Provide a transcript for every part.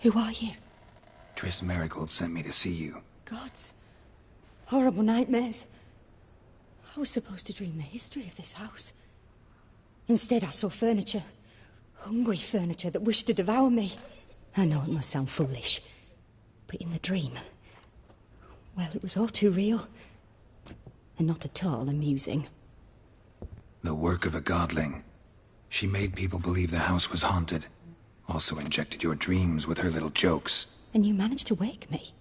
Who are you? Triss Marigold sent me to see you. Gods. Horrible nightmares. I was supposed to dream the history of this house. Instead, I saw furniture. Hungry furniture that wished to devour me. I know it must sound foolish, but in the dream, well, it was all too real. And not at all amusing. The work of a godling. She made people believe the house was haunted. Also injected your dreams with her little jokes. And you managed to wake me.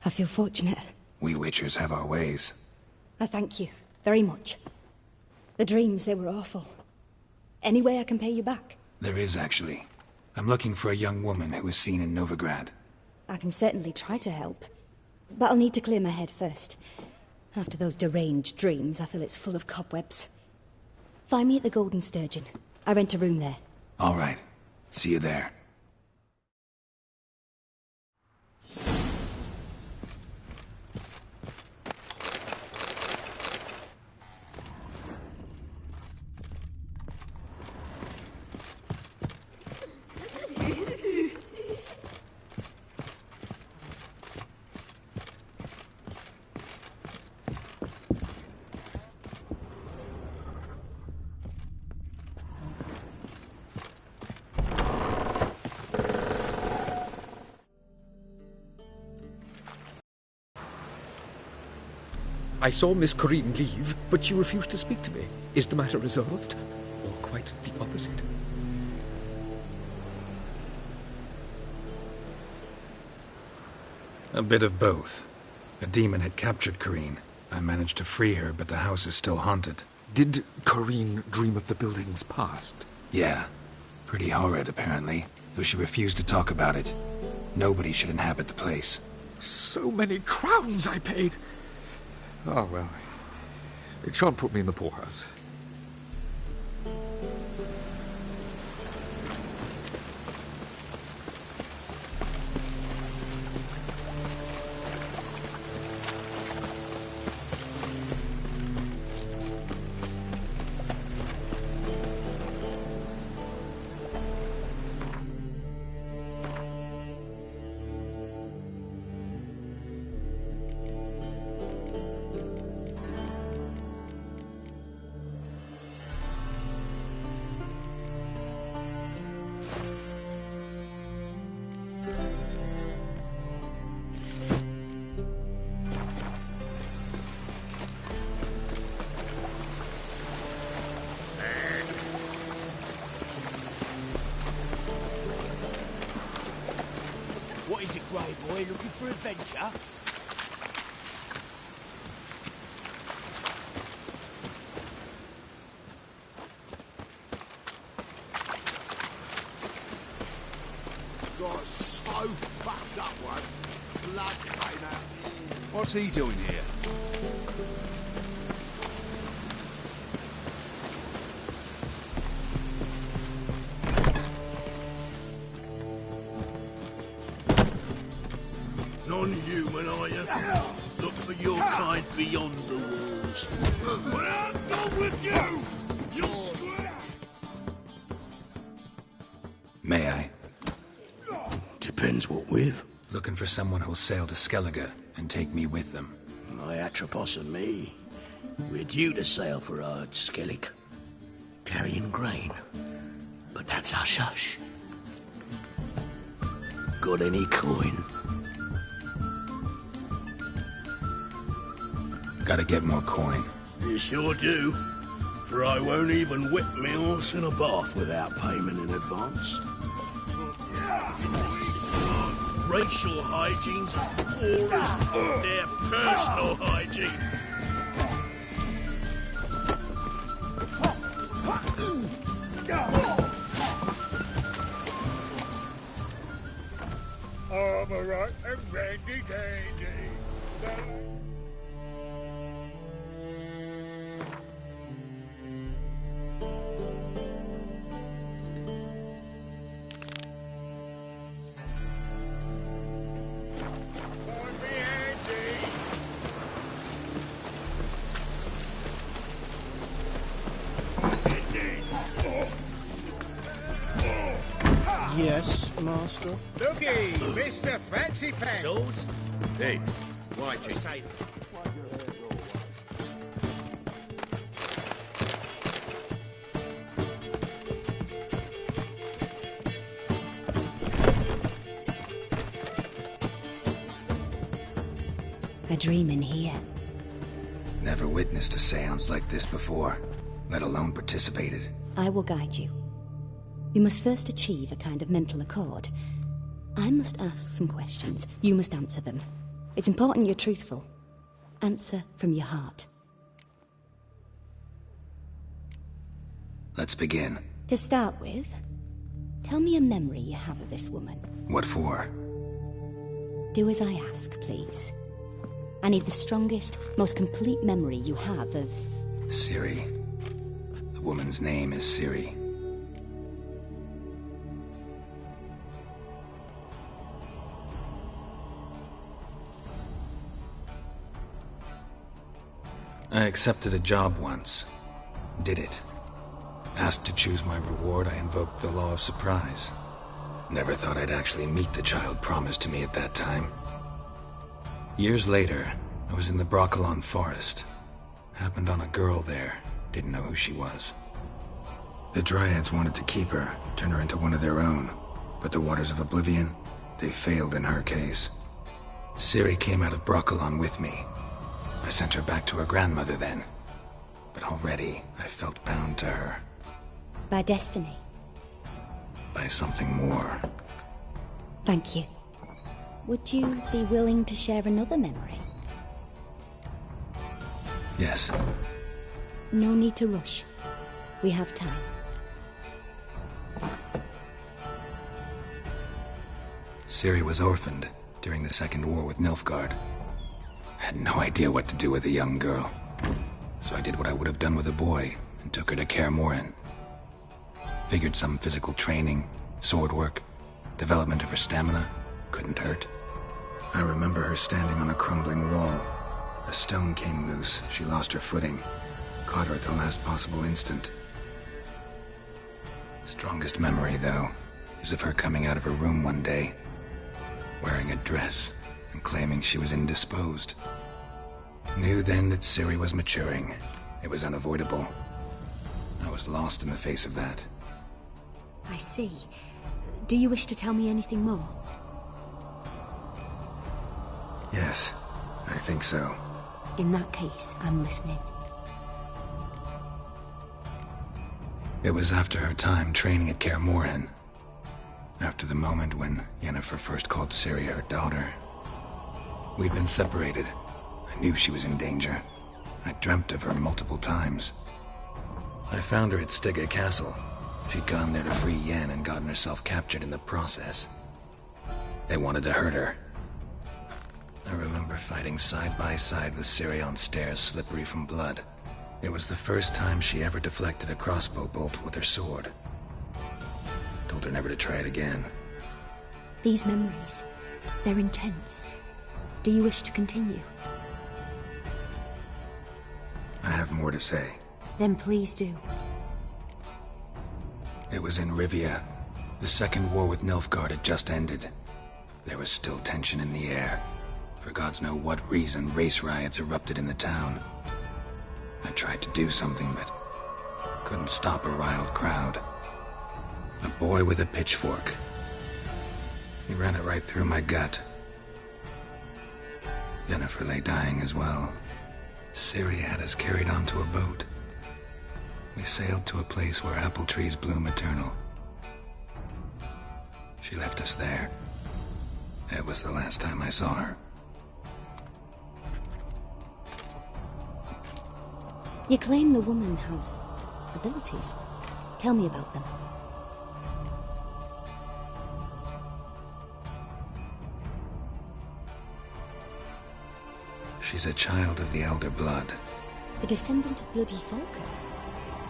I feel fortunate. We witchers have our ways. I thank you very much. The dreams, they were awful. Any way I can pay you back? There is, actually. I'm looking for a young woman who was seen in Novigrad. I can certainly try to help. But I'll need to clear my head first. After those deranged dreams, I feel it's full of cobwebs. Find me at the Golden Sturgeon. I rent a room there. All right. See you there. I saw Miss Corinne leave, but she refused to speak to me. Is the matter resolved? Or quite the opposite? A bit of both. A demon had captured Corinne. I managed to free her, but the house is still haunted. Did Corinne dream of the building's past? Yeah. Pretty horrid, apparently, though she refused to talk about it. Nobody should inhabit the place. So many crowns I paid! Oh, well, it shan't put me in the poorhouse. What is it, Grey Boy? Looking for adventure? Got so fucked up one. Blood came out. What's he doing here? Non-human, are you? Look for your kind beyond the walls. When I'm done with you, you'll swear! May I? Depends what with. Looking for someone who'll sail to Skellige and take me with them. My Atropos and me. We're due to sail for our Skellig. Carrying grain. But that's hush-hush. Got any coin? Gotta get more coin. You sure do. For I won't even whip me horse in a bath without payment in advance. Racial hygiene's as poor as their personal hygiene. Armor and Randy Dandy. Yes, Master? Looky, Mr. Fancy Pants. Swords? Hey, why say A dream in here. Never witnessed a seance like this before, let alone participated. I will guide you. You must first achieve a kind of mental accord. I must ask some questions. You must answer them. It's important you're truthful. Answer from your heart. Let's begin. To start with, tell me a memory you have of this woman. What for? Do as I ask, please. I need the strongest, most complete memory you have of... Ciri. The woman's name is Ciri. I accepted a job once. Did it. Asked to choose my reward, I invoked the law of surprise. Never thought I'd actually meet the child promised to me at that time. Years later, I was in the Broccolon forest. Happened on a girl there. Didn't know who she was. The Dryads wanted to keep her, turn her into one of their own. But the Waters of Oblivion, they failed in her case. Ciri came out of Broccolon with me. I sent her back to her grandmother then. But already, I felt bound to her. By destiny. By something more. Thank you. Would you be willing to share another memory? Yes. No need to rush. We have time. Ciri was orphaned during the Second War with Nilfgaard. Had no idea what to do with a young girl. So I did what I would have done with a boy and took her to Kaer Morhen. Figured some physical training, sword work, development of her stamina couldn't hurt. I remember her standing on a crumbling wall. A stone came loose, she lost her footing. Caught her at the last possible instant. Strongest memory, though, is of her coming out of her room one day, wearing a dress and claiming she was indisposed. Knew then that Ciri was maturing. It was unavoidable. I was lost in the face of that. I see. Do you wish to tell me anything more? Yes, I think so. In that case, I'm listening. It was after her time training at Kaer Morhen. After the moment when Yennefer first called Ciri her daughter. We'd been separated. I knew she was in danger. I dreamt of her multiple times. I found her at Stygga Castle. She'd gone there to free Yen and gotten herself captured in the process. They wanted to hurt her. I remember fighting side by side with Ciri on stairs slippery from blood. It was the first time she ever deflected a crossbow bolt with her sword. Told her never to try it again. These memories, they're intense. Do you wish to continue? I have more to say. Then please do. It was in Rivia. The Second War with Nilfgaard had just ended. There was still tension in the air. For gods know what reason, race riots erupted in the town. I tried to do something, but couldn't stop a riled crowd. A boy with a pitchfork. He ran it right through my gut. Yennefer lay dying as well. Ciri had us carried onto a boat. We sailed to a place where apple trees bloom eternal. She left us there. That was the last time I saw her. You claim the woman has abilities. Tell me about them. She's a child of the Elder Blood. A descendant of bloody Falker.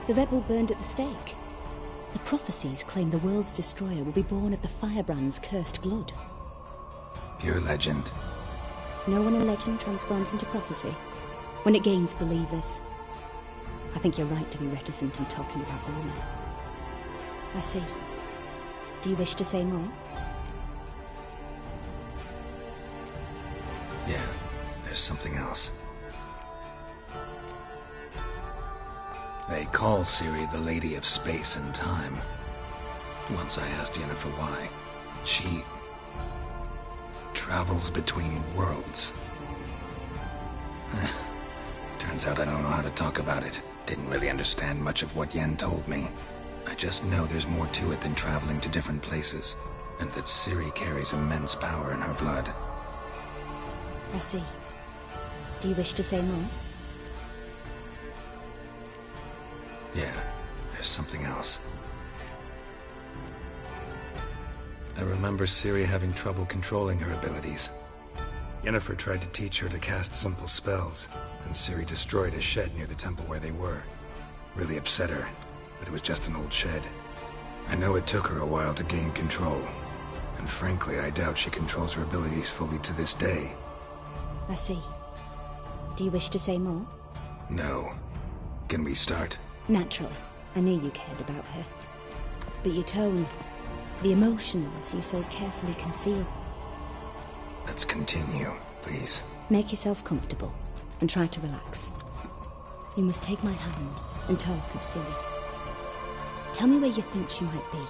The rebel burned at the stake. The prophecies claim the world's destroyer will be born of the Firebrand's cursed blood. Pure legend. Know when a legend transforms into prophecy? When it gains believers. I think you're right to be reticent in talking about the woman. I see. Do you wish to say more? Yeah, there's something else. They call Siri the Lady of Space and Time. Once I asked Yennefer why. She travels between worlds. Turns out I don't know how to talk about it. Didn't really understand much of what Yen told me. I just know there's more to it than traveling to different places, and that Siri carries immense power in her blood. I see. Do you wish to say more? Yeah, there's something else. I remember Siri having trouble controlling her abilities. Yennefer tried to teach her to cast simple spells, and Siri destroyed a shed near the temple where they were. Really upset her, but it was just an old shed. I know it took her a while to gain control, and frankly, I doubt she controls her abilities fully to this day. I see. Do you wish to say more? No. Can we start? Naturally. I knew you cared about her. But your tone, the emotions you so carefully conceal. Let's continue, please. Make yourself comfortable and try to relax. You must take my hand and talk of Siri. Tell me where you think she might be.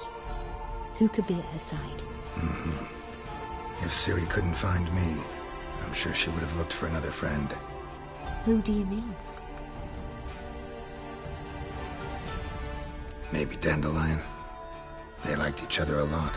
Who could be at her side? If Siri couldn't find me, I'm sure she would have looked for another friend. Who do you mean? Maybe Dandelion. They liked each other a lot.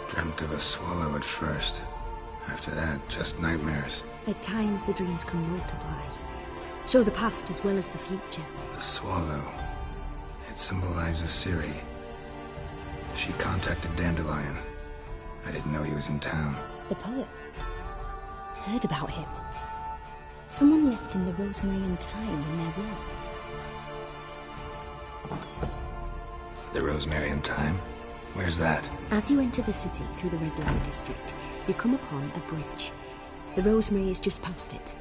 Dreamt of a swallow at first. After that, just nightmares. At times the dreams can multiply. Show the past as well as the future. The swallow. It symbolizes Siri. She contacted Dandelion. I didn't know he was in town. The poet. Heard about him. Someone left in the Rosemary and Thyme in their will. The Rosemary and Thyme? Where's that? As you enter the city through the Red Light District, you come upon a bridge. The Rosemary is just past it.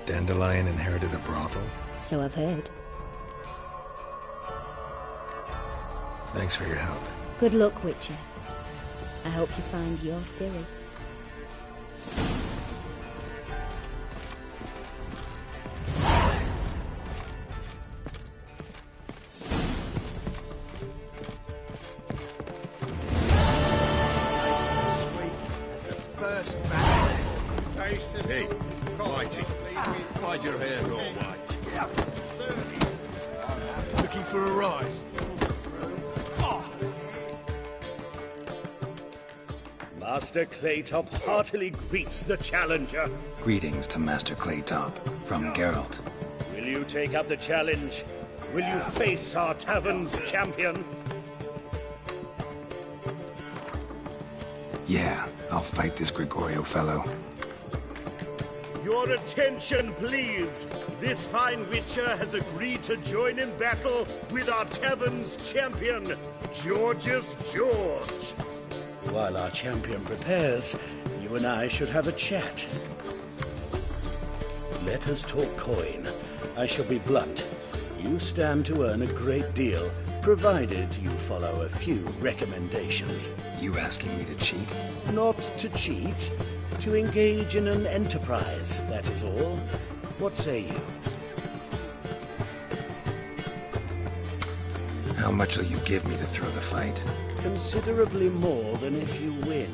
Dandelion inherited a brothel? So I've heard. Thanks for your help. Good luck, Witcher. I hope you find your Siri. Hey, Whitey, why'd your hair all white? Looking for a rise? Master Claytop heartily greets the challenger. Greetings to Master Claytop, from Geralt. Will you take up the challenge? Will you face our tavern's champion? Yeah, I'll fight this Gregorio fellow. Your attention, please. This fine witcher has agreed to join in battle with our tavern's champion, George's George. While our champion prepares, you and I should have a chat. Let us talk coin. I shall be blunt. You stand to earn a great deal, provided you follow a few recommendations. You asking me to cheat? Not to cheat, to engage in an enterprise, that is all. What say you? How much will you give me to throw the fight? Considerably more than if you win.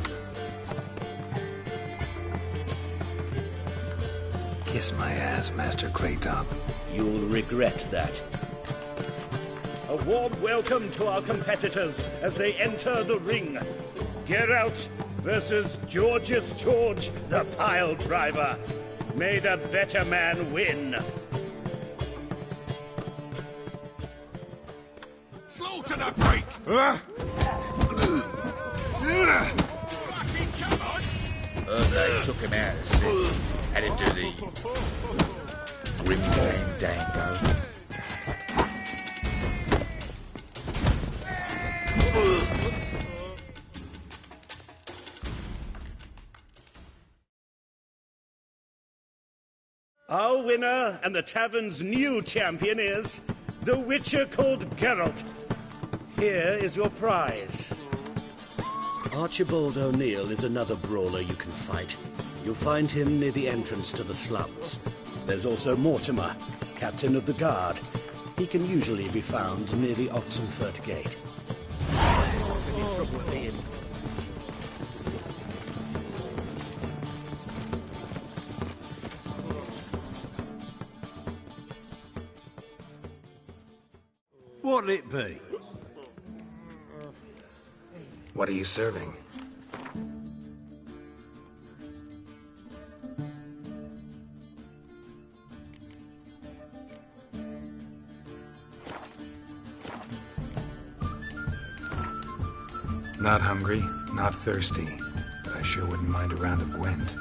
Kiss my ass, Master Claytop. You'll regret that. A warm welcome to our competitors as they enter the ring. Geralt versus Georgius George, the pile driver. May the better man win. Slaughter the freak! Fucking come on! They took him out of sea. Had to do the grim fandango. Our winner and the tavern's new champion is the Witcher called Geralt. Here is your prize. Archibald O'Neill is another brawler you can fight. You'll find him near the entrance to the slums. There's also Mortimer, captain of the guard. He can usually be found near the Oxenfurt Gate. What'll it be? What are you serving? Not hungry, not thirsty, but I sure wouldn't mind a round of Gwent.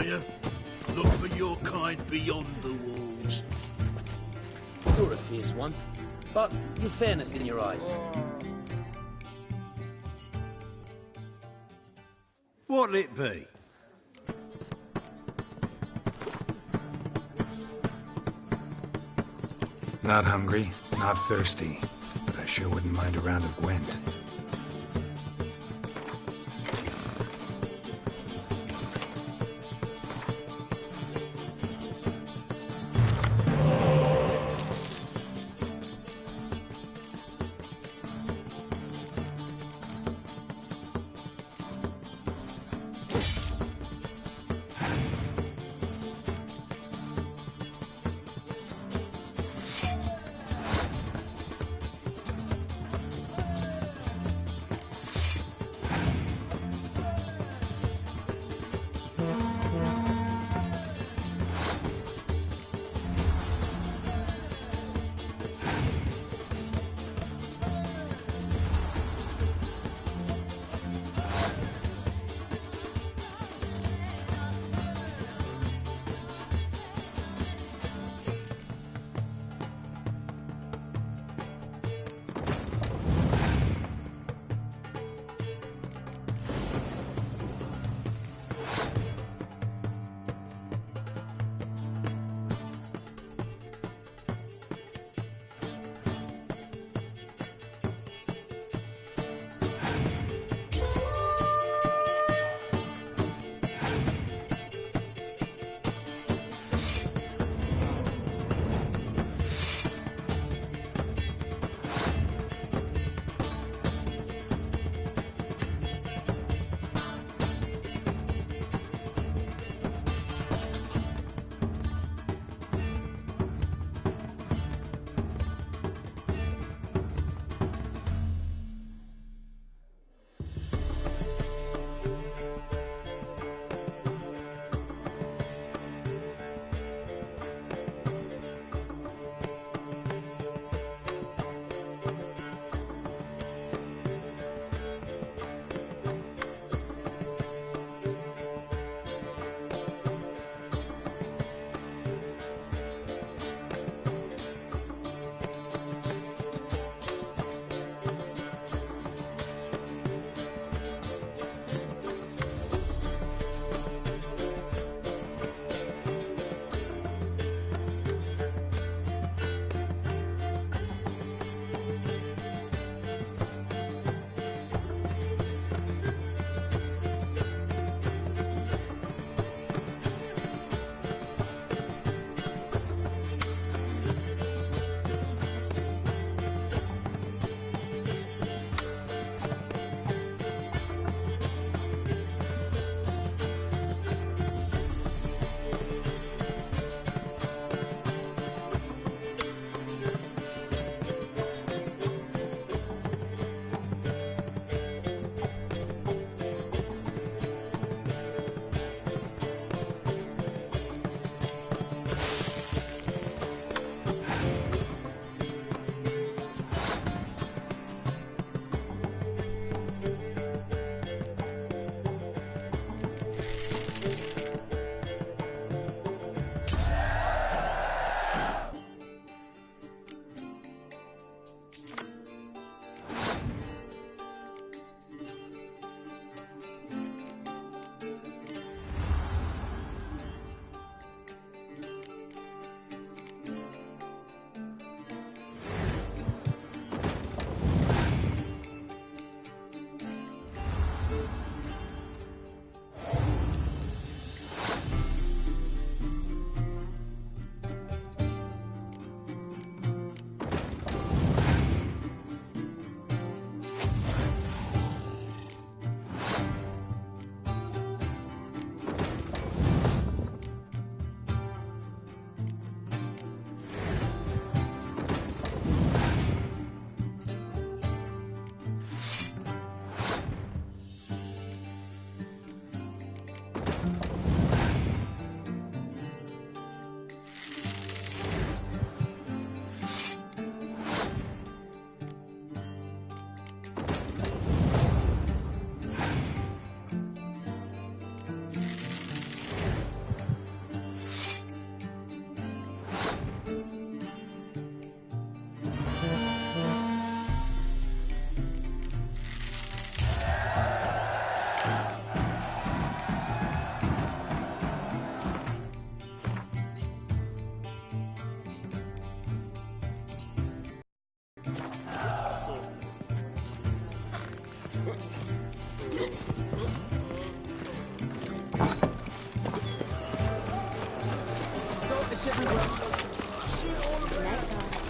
you? Look for your kind beyond the walls. You're a fierce one, but you've fairness in your eyes. What'll it be? Not hungry, not thirsty, but I sure wouldn't mind a round of Gwent.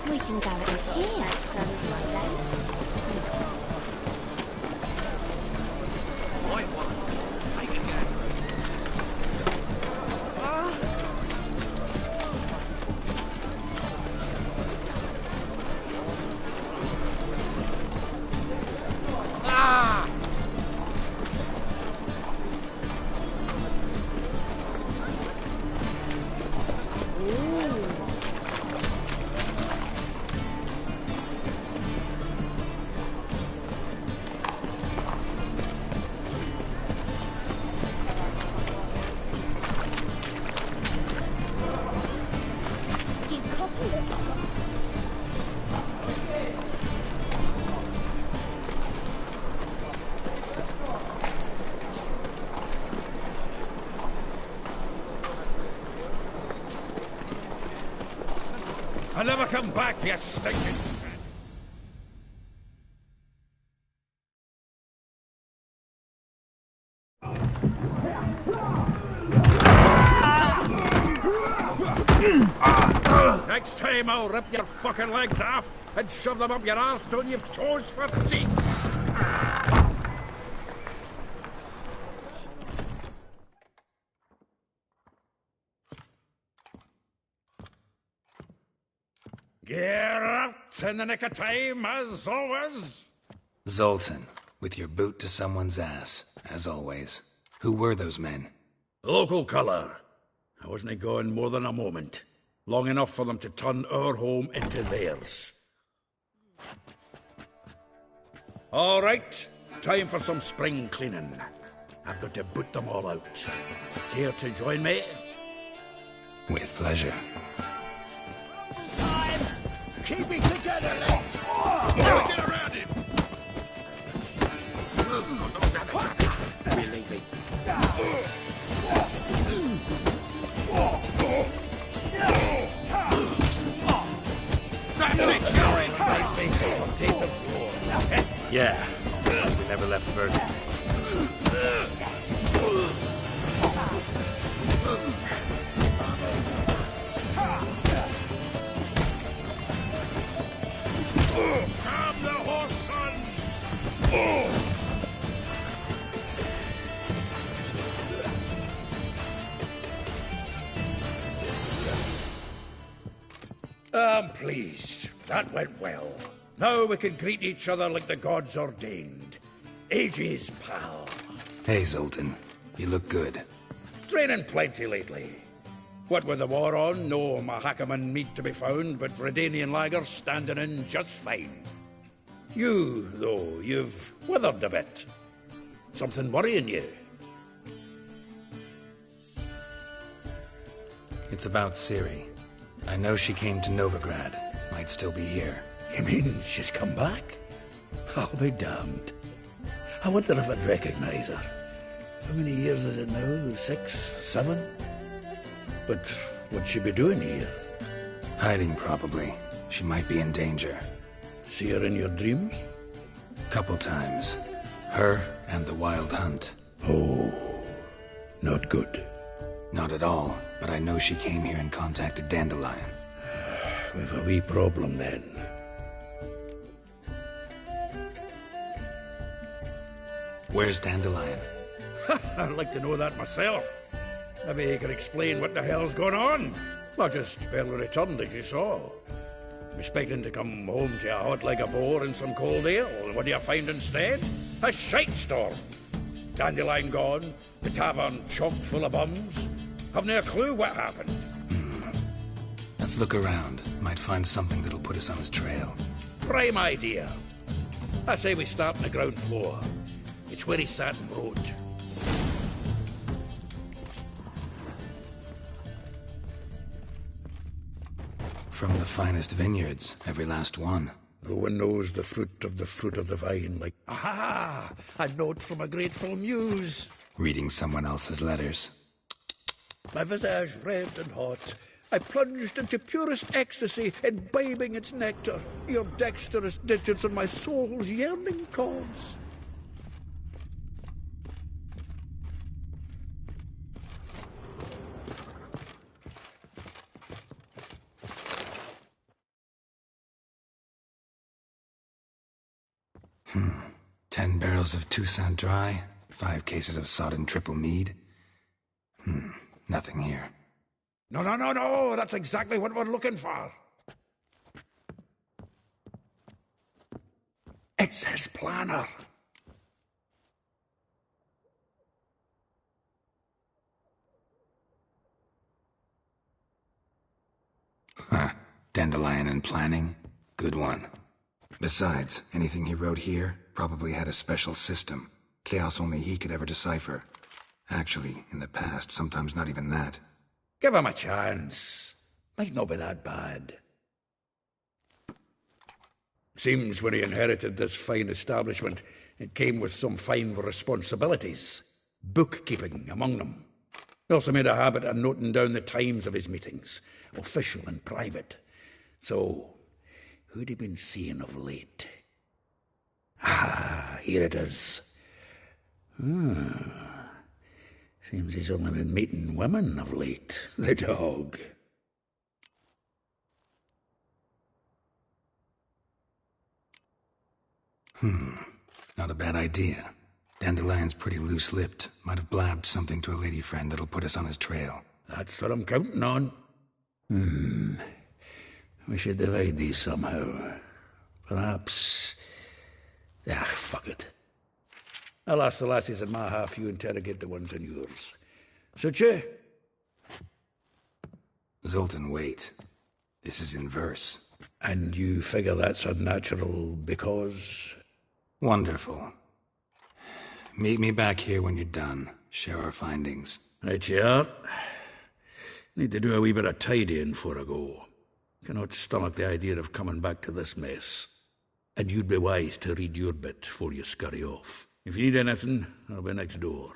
We can go in here. I'll never come back, you stinking... Next time I'll rip your fucking legs off and shove them up your arse till you've toes for teeth. Get out in the nick of time, as always. Zoltan, with your boot to someone's ass, as always. Who were those men? Local colour. I wasn't gone more than a moment. Long enough for them to turn our home into theirs. All right, time for some spring cleaning. I've got to boot them all out. Care to join me? With pleasure. Time! Keep it together, lads! Now get around him! We're leaving. That's it, you're in! Taste of war. Yeah, it's like we never left Virgin. Calm the horse, son! I'm pleased. That went well. Now we can greet each other like the gods ordained. Ages, pal. Hey, Zoltan. You look good. Training plenty lately. What with the war on, no Mahakaman meat to be found, but Redanian lagers standing in just fine. You, though, you've withered a bit. Something worrying you? It's about Ciri. I know she came to Novigrad. Might still be here. You mean she's come back? I'll be damned. I wonder if I'd recognize her. How many years is it now? 6, 7? But what'd she be doing here? Hiding, probably. She might be in danger. See her in your dreams? Couple times. Her and the Wild Hunt. Oh, not good. Not at all, but I know she came here and contacted Dandelion. We've a wee problem then. Where's Dandelion? I'd like to know that myself. Maybe you could explain what the hell's going on. Not just barely returned, as you saw. Expecting to come home to a hot like a boar and some cold ale. What do you find instead? A shite storm. Dandelion gone, the tavern chock full of bums. Have no clue what happened. Let's look around. Might find something that'll put us on his trail. Prime idea. I say we start on the ground floor. It's where he sat and wrote. From the finest vineyards, every last one. No one knows the fruit of the vine like... Aha! A note from a grateful muse. Reading someone else's letters. My visage red and hot. I plunged into purest ecstasy, imbibing its nectar. Your dexterous digits on my soul's yearning chords. 10 barrels of Toussaint Dry, 5 cases of sodden triple mead. Nothing here. No, that's exactly what we're looking for. It's his planner. Huh. Dandelion and planning? Good one. Besides, anything he wrote here probably had a special system. Chaos only he could ever decipher. Actually, in the past, sometimes not even that. Give him a chance. Might not be that bad. Seems when he inherited this fine establishment, it came with some fine responsibilities. Bookkeeping among them. He also made a habit of noting down the times of his meetings, official and private. So, who'd he been seeing of late? Ah, here it is. Seems he's only been meeting women of late, the dog. Not a bad idea. Dandelion's pretty loose-lipped. Might have blabbed something to a lady friend that'll put us on his trail. That's what I'm counting on. We should divide these somehow. Perhaps... fuck it. I'll ask the lassies in my half, you interrogate the ones in yours. Suit you? Zoltan, wait. This is in verse. And you figure that's unnatural because... Wonderful. Meet me back here when you're done. Share our findings. Right you are. Need to do a wee bit of tidying before I go. Cannot stomach the idea of coming back to this mess. And you'd be wise to read your bit before you scurry off. If you need anything, I'll be next door.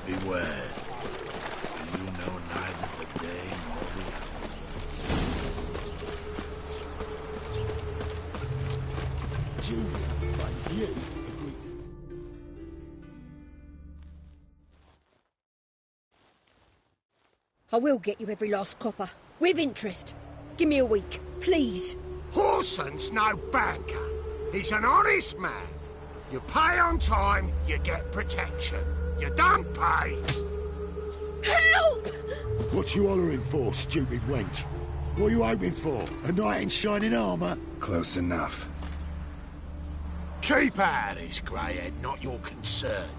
Beware, for you know neither the day nor the hour. Julia, like you, agreed to... I will get you every last copper, with interest. Give me a week, please. Horson's no banker. He's an honest man. You pay on time, you get protection. You don't pay. Help! What you hollering for, stupid wench? What are you hoping for? A knight in shining armour? Close enough. Keep out of this, greyhead, not your concern.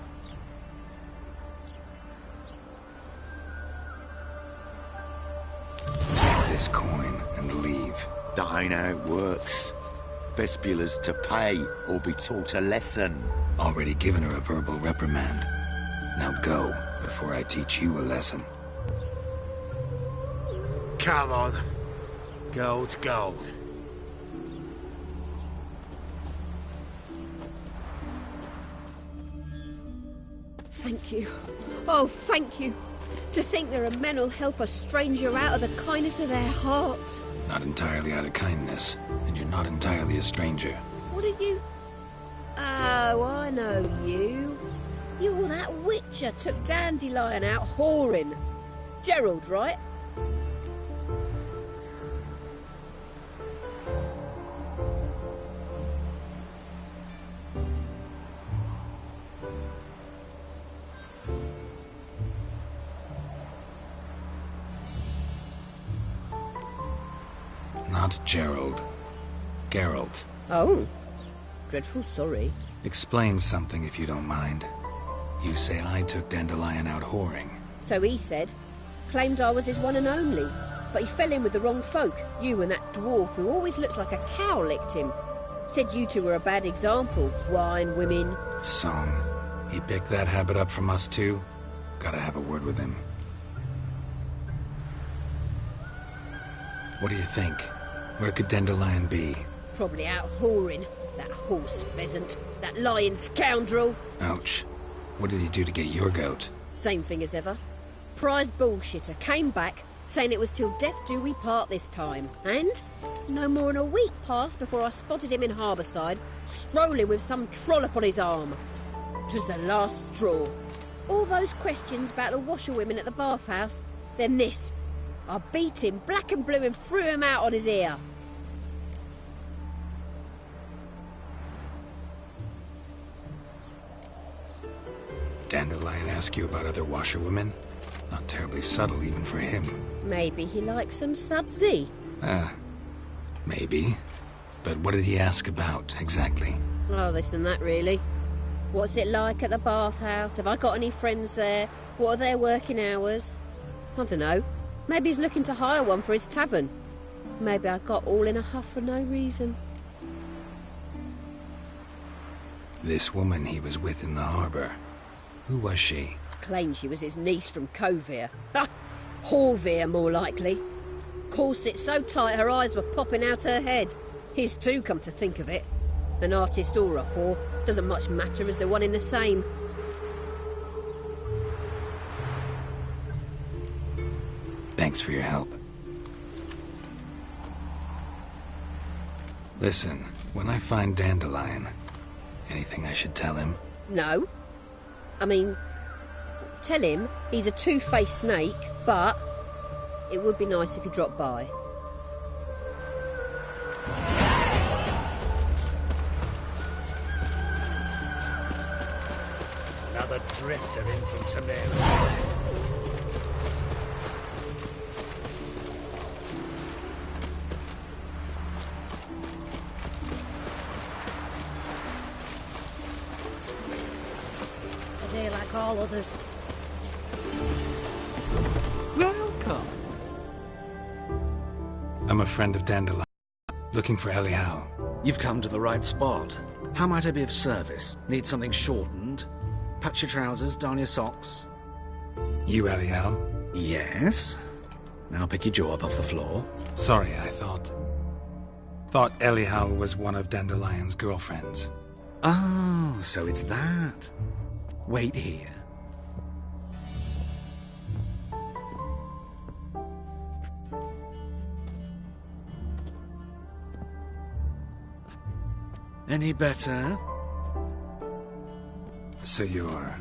Take this coin and leave. That ain't how it works. Vespula's to pay or be taught a lesson. Already given her a verbal reprimand. Now go, before I teach you a lesson. Come on. Gold's gold. thank you. Oh, thank you. To think there are men who'll help a stranger out of the kindness of their hearts. Not entirely out of kindness, and you're not entirely a stranger. What are you... Oh, I know you. You're that witcher took Dandelion out whoring. Gerald, right? Not Gerald. Geralt. Oh. Dreadful sorry. Explain something if you don't mind. You say I took Dandelion out whoring. So he said. Claimed I was his one and only. But he fell in with the wrong folk. You and that dwarf who always looks like a cow licked him. Said you two were a bad example. Wine, women. Song. He picked that habit up from us too? Gotta have a word with him. What do you think? Where could Dandelion be? Probably out whoring. That horse pheasant. That lying scoundrel. Ouch. What did he do to get your goat? Same thing as ever. Prize bullshitter came back, saying it was till death do we part this time. And no more than a week passed before I spotted him in Harbourside, strolling with some trollop on his arm. 'Twas the last straw. All those questions about the washerwomen at the bathhouse, then this. I beat him black and blue and threw him out on his ear. Dandelion ask you about other washerwomen? Not terribly subtle even for him. Maybe he likes some sudsy. Maybe. But what did he ask about, exactly? Oh, this and that, really. What's it like at the bathhouse? Have I got any friends there? What are their working hours? I don't know. Maybe he's looking to hire one for his tavern. Maybe I got all in a huff for no reason. This woman he was with in the harbour. Who was she? Claimed she was his niece from Kovir. Ha! Horvir, more likely. Corset so tight her eyes were popping out her head. His too, come to think of it. An artist or a whore doesn't much matter as they're one in the same. Thanks for your help. Listen, when I find Dandelion, anything I should tell him? No. I mean, tell him he's a two-faced snake, but it would be nice if he dropped by. Another drifter in from Tamara. They're like all others. Welcome. I'm a friend of Dandelion, looking for Elial. You've come to the right spot. How might I be of service? Need something shortened? Patch your trousers, darn your socks. You Elial? Yes. Now pick your jaw up off the floor. Sorry, I thought Elial was one of Dandelion's girlfriends. Oh, so it's that. Wait here. Any better? So you're...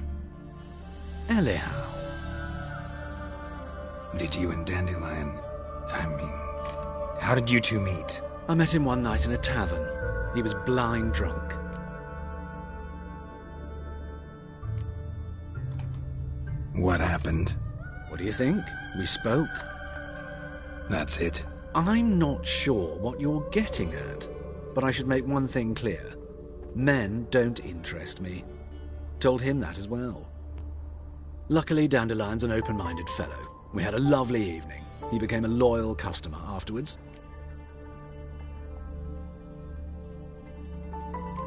Elial. Did you and Dandelion... how did you two meet? I met him one night in a tavern. He was blind drunk. What happened? What do you think? We spoke. That's it? I'm not sure what you're getting at, but I should make one thing clear. Men don't interest me. Told him that as well. Luckily, Dandelion's an open-minded fellow. We had a lovely evening. He became a loyal customer afterwards.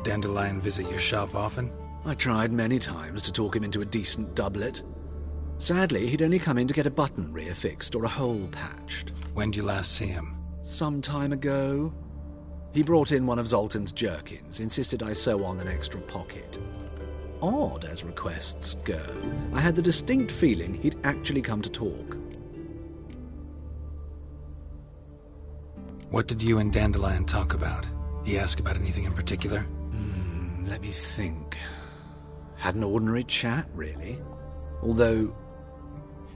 Dandelion visit your shop often? I tried many times to talk him into a decent doublet. Sadly, he'd only come in to get a button reaffixed or a hole patched. When did you last see him? Some time ago. He brought in one of Zoltan's jerkins, insisted I sew on an extra pocket. odd as requests go, I had the distinct feeling he'd actually come to talk. What did you and Dandelion talk about? He asked about anything in particular? Let me think. Had an ordinary chat, really. Although,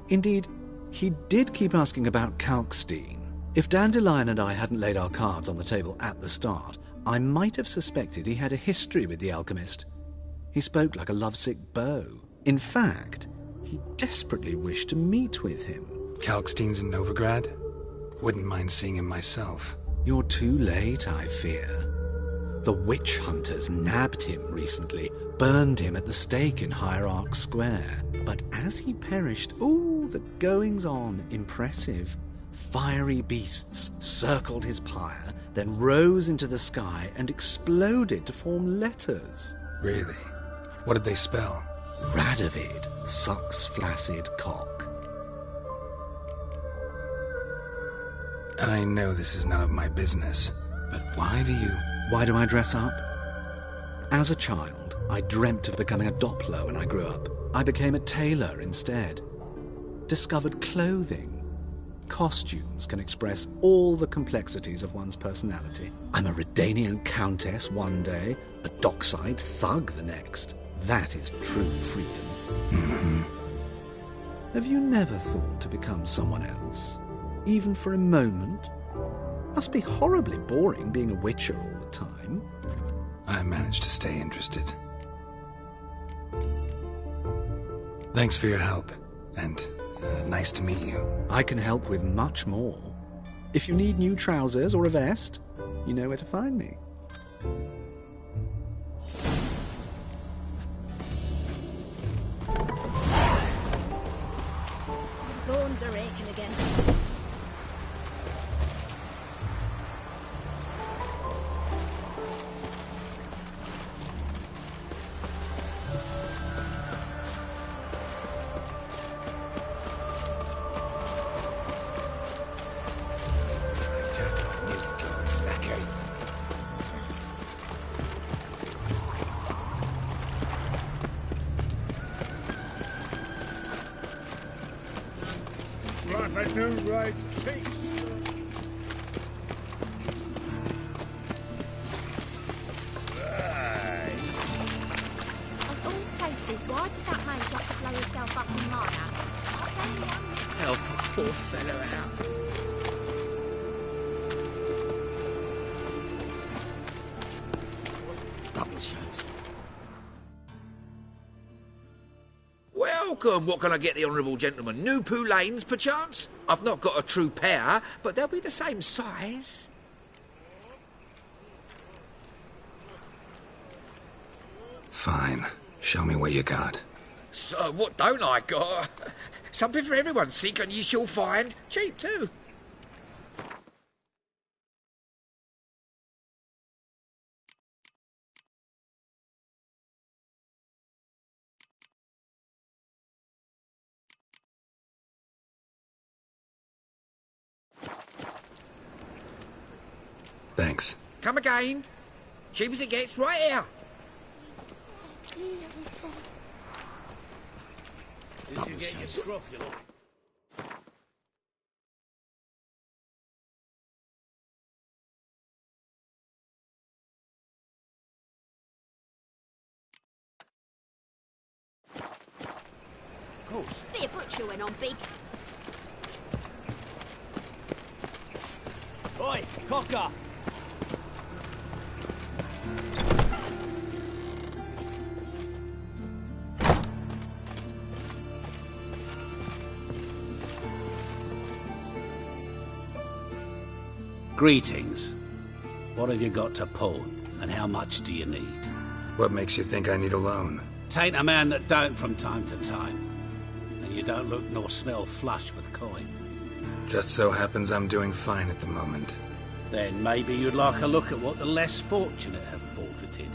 indeed, he did keep asking about Kalkstein. If Dandelion and I hadn't laid our cards on the table at the start, I might have suspected he had a history with the alchemist. He spoke like a lovesick beau. In fact, he desperately wished to meet with him. Kalkstein's in Novigrad? Wouldn't mind seeing him myself. You're too late, I fear. The witch hunters nabbed him recently, burned him at the stake in Hierarch Square. But as he perished, the goings-on impressive. Fiery beasts circled his pyre, then rose into the sky and exploded to form letters. Really? What did they spell? Radovid, sucks flaccid cock. I know this is none of my business, but why do I dress up? As a child, I dreamt of becoming a Doppler when I grew up. I became a tailor instead. Discovered clothing. Costumes can express all the complexities of one's personality. I'm a Redanian countess one day, a dockside thug the next. That is true freedom. Mm-hmm. Have you never thought to become someone else? Even for a moment? Must be horribly boring being a witcher all the time. I managed to stay interested. Thanks for your help, and nice to meet you. I can help with much more. If you need new trousers or a vest, you know where to find me. Bones are aching again. Welcome. What can I get the honourable gentleman? New poulaines, perchance? I've not got a true pair, but they'll be the same size. Fine. Show me what you got. So, what don't I got? Something for everyone. Seek and ye shall find. Cheap, too. Thanks. Come again. Cheap as it gets, right here. Did you get your scruff, you lot? Of course. Bit of butcher went on big. Oi, cocker! Greetings. What have you got to pull, and how much do you need? What makes you think I need a loan? Tain't a man that don't from time to time. And you don't look nor smell flush with coin. Just so happens I'm doing fine at the moment. Then maybe you'd like a look at what the less fortunate have forfeited.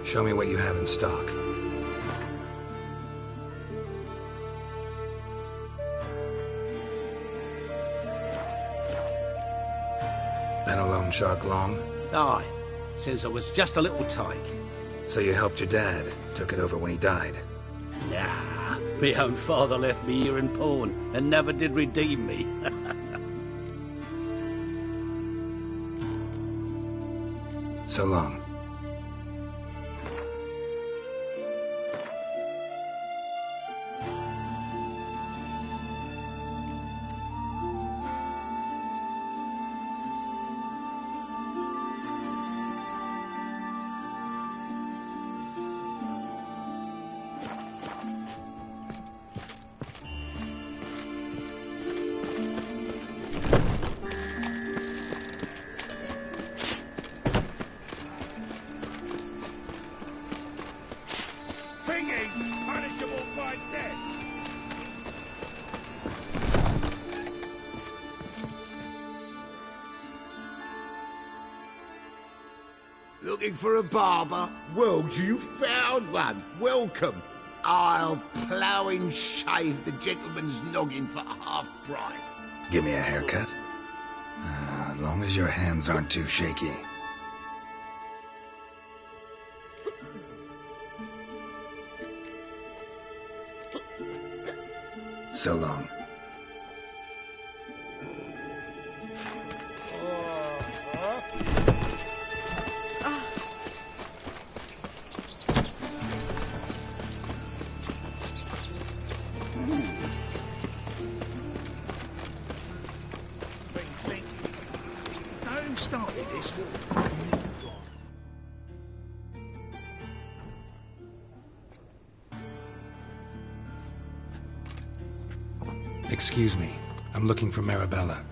Show me what you have in stock. shark long? Aye, since I was just a little tyke. So you helped your dad, took it over when he died? Nah, my own father left me here in pawn and never did redeem me. So long. Punishable by death. Looking for a barber? Well, you found one. Welcome. I'll plough and shave the gentleman's noggin for half price. Give me a haircut? As long as your hands aren't too shaky. So long. Who started this war? Excuse me. I'm looking for Marabella.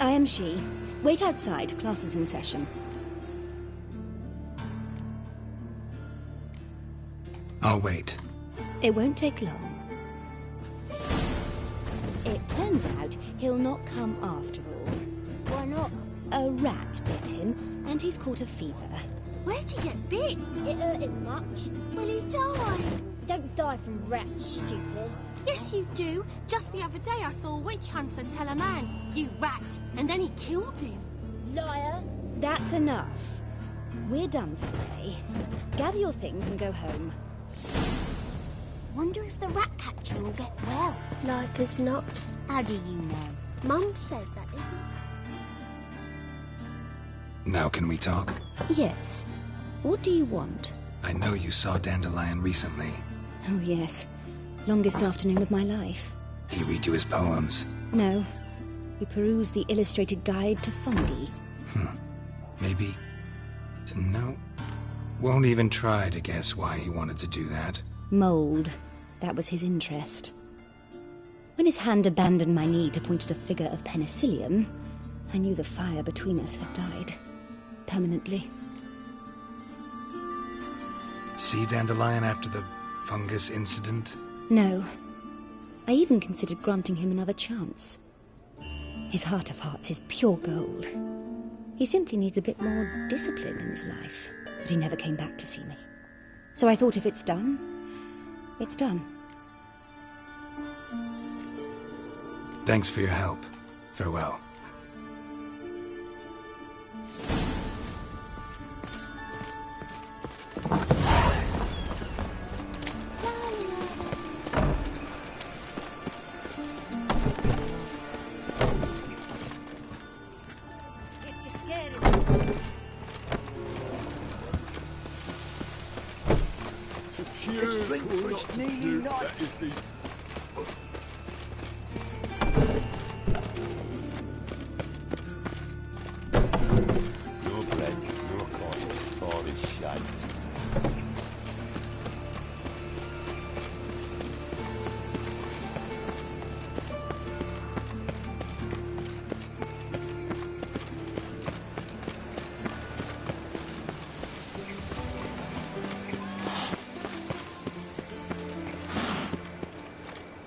I am she. Wait outside. Class is in session. I'll wait. It won't take long. It turns out he'll not come after all. Why not? A rat bit him, and he's caught a fever. Where'd he get bit? It hurt him much. Will he die? Don't die from rats, stupid. Yes, you do. Just the other day I saw a witch hunter tell a man, "You rat," and then he killed him. Liar. That's enough. We're done for the day. Gather your things and go home. Wonder if the rat catcher will get well. Like as not. How do you know? Mum says that, isn't Now can we talk? Yes. What do you want? I know you saw Dandelion recently. Oh, yes. Longest afternoon of my life. He read you his poems? No. We perused the illustrated guide to fungi. Maybe... No. Won't even try to guess why he wanted to do that. Mold. That was his interest. When his hand abandoned my knee to point at a figure of penicillium, I knew the fire between us had died. Permanently. See Dandelion after the fungus incident? No. I even considered granting him another chance. His heart of hearts is pure gold. He simply needs a bit more discipline in his life. But he never came back to see me. So I thought if it's done, it's done. Thanks for your help. Farewell. This drink for its nearly night. No bread, no coin, all is shite.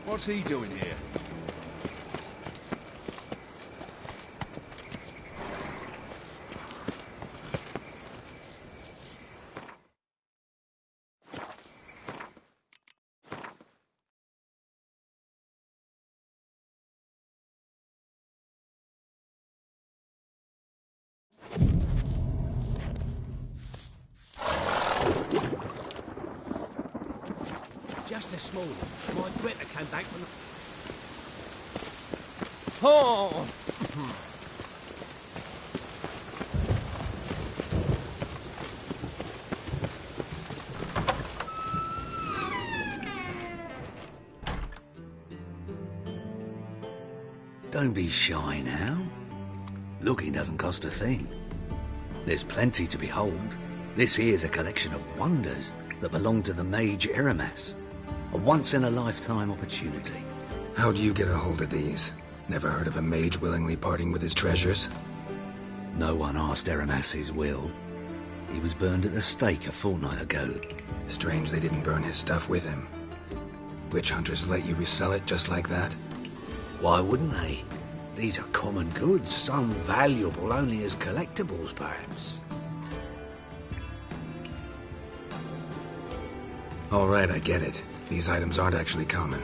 What's he doing here? Just this morning, my gritter came back from the... Oh! Don't be shy now. Looking doesn't cost a thing. There's plenty to behold. This here's a collection of wonders that belong to the mage Eramas. A once-in-a-lifetime opportunity. How'd you get a hold of these? Never heard of a mage willingly parting with his treasures? No one asked Eramas' will. He was burned at the stake a fortnight ago. Strange they didn't burn his stuff with him. Witch hunters let you resell it just like that? Why wouldn't they? These are common goods, some valuable only as collectibles, perhaps. All right, I get it. These items aren't actually common.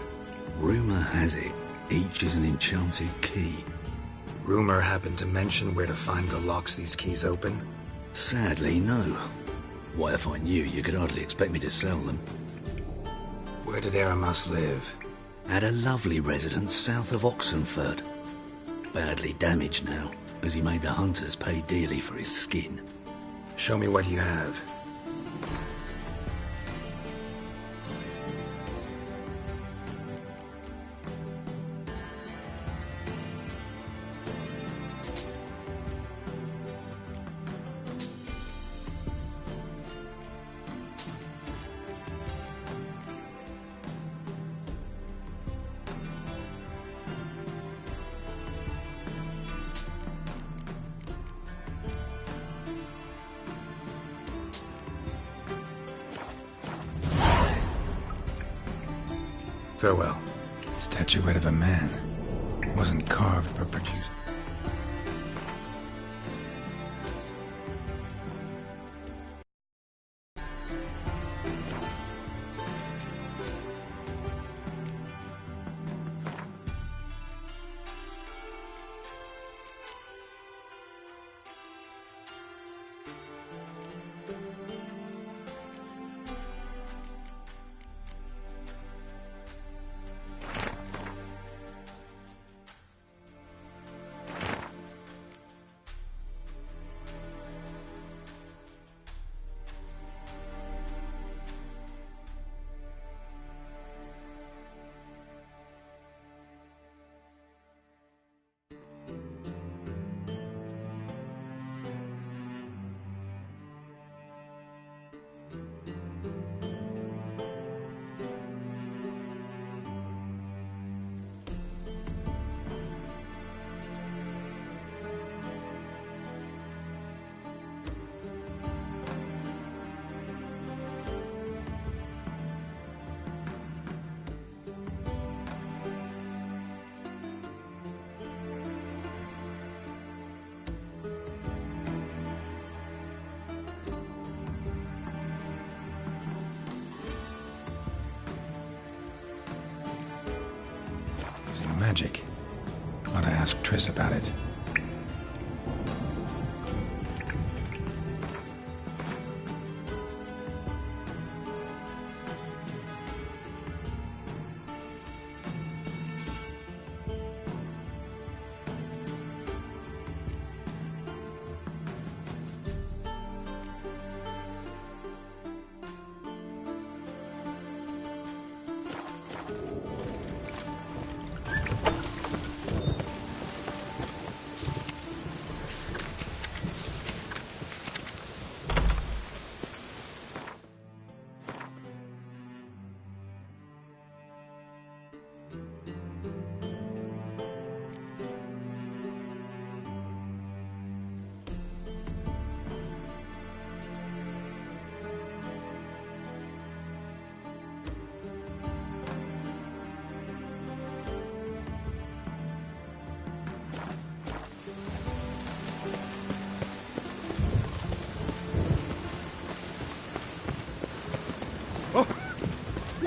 Rumor has it, each is an enchanted key. Rumor happened to mention where to find the locks these keys open? Sadly, no. What if I knew, you could hardly expect me to sell them. Where did Eramas live? At a lovely residence south of Oxenford. Badly damaged now, as he made the hunters pay dearly for his skin. Show me what you have. Farewell. Statuette of a man. Wasn't carved, but produced. Magic. Ought to ask Triss about it.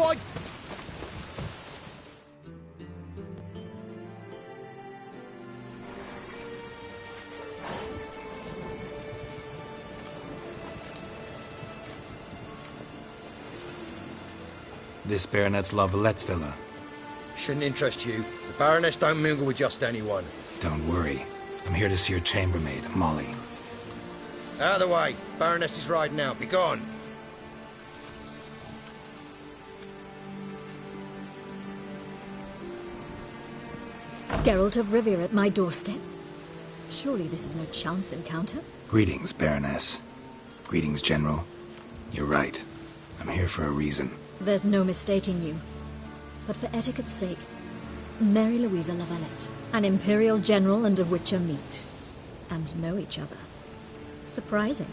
Why? This Baronet's Lavalettes villa. Shouldn't interest you. The Baroness don't mingle with just anyone. Don't worry. I'm here to see your chambermaid, Molly. Out of the way. Baroness is riding out. Be gone. Geralt of Rivia at my doorstep? Surely this is no chance encounter? Greetings, Baroness. Greetings, General. You're right. I'm here for a reason. There's no mistaking you. But for etiquette's sake, Mary Louisa Lavalette, an Imperial General and a Witcher meet. And know each other. Surprising.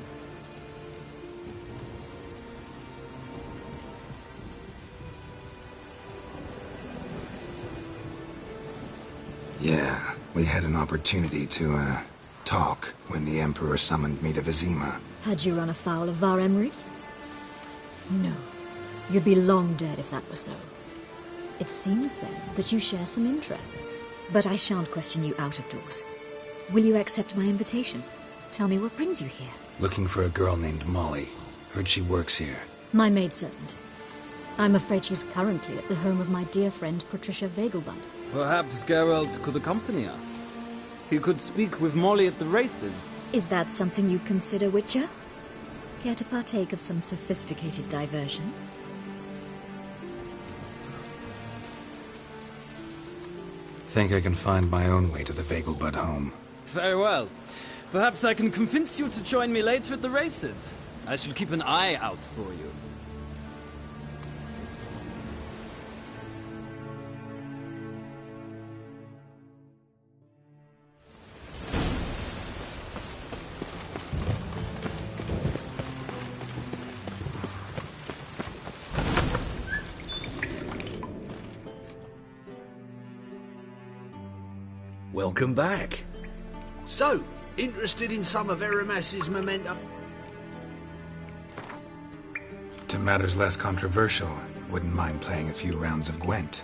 Yeah, we had an opportunity to, talk when the Emperor summoned me to Vizima. Had you run afoul of Var Emrys? No. You'd be long dead if that were so. It seems, then, that you share some interests. But I shan't question you out of doors. Will you accept my invitation? Tell me what brings you here. Looking for a girl named Molly. Heard she works here. My maidservant. I'm afraid she's currently at the home of my dear friend Patricia Vegelbud. Perhaps Geralt could accompany us. He could speak with Molly at the races. Is that something you'd consider, Witcher? Care to partake of some sophisticated diversion? Think I can find my own way to the Vegelbud home. Very well. Perhaps I can convince you to join me later at the races. I shall keep an eye out for you. Welcome back. So, interested in some of Eremas's memento? To matters less controversial, wouldn't mind playing a few rounds of Gwent.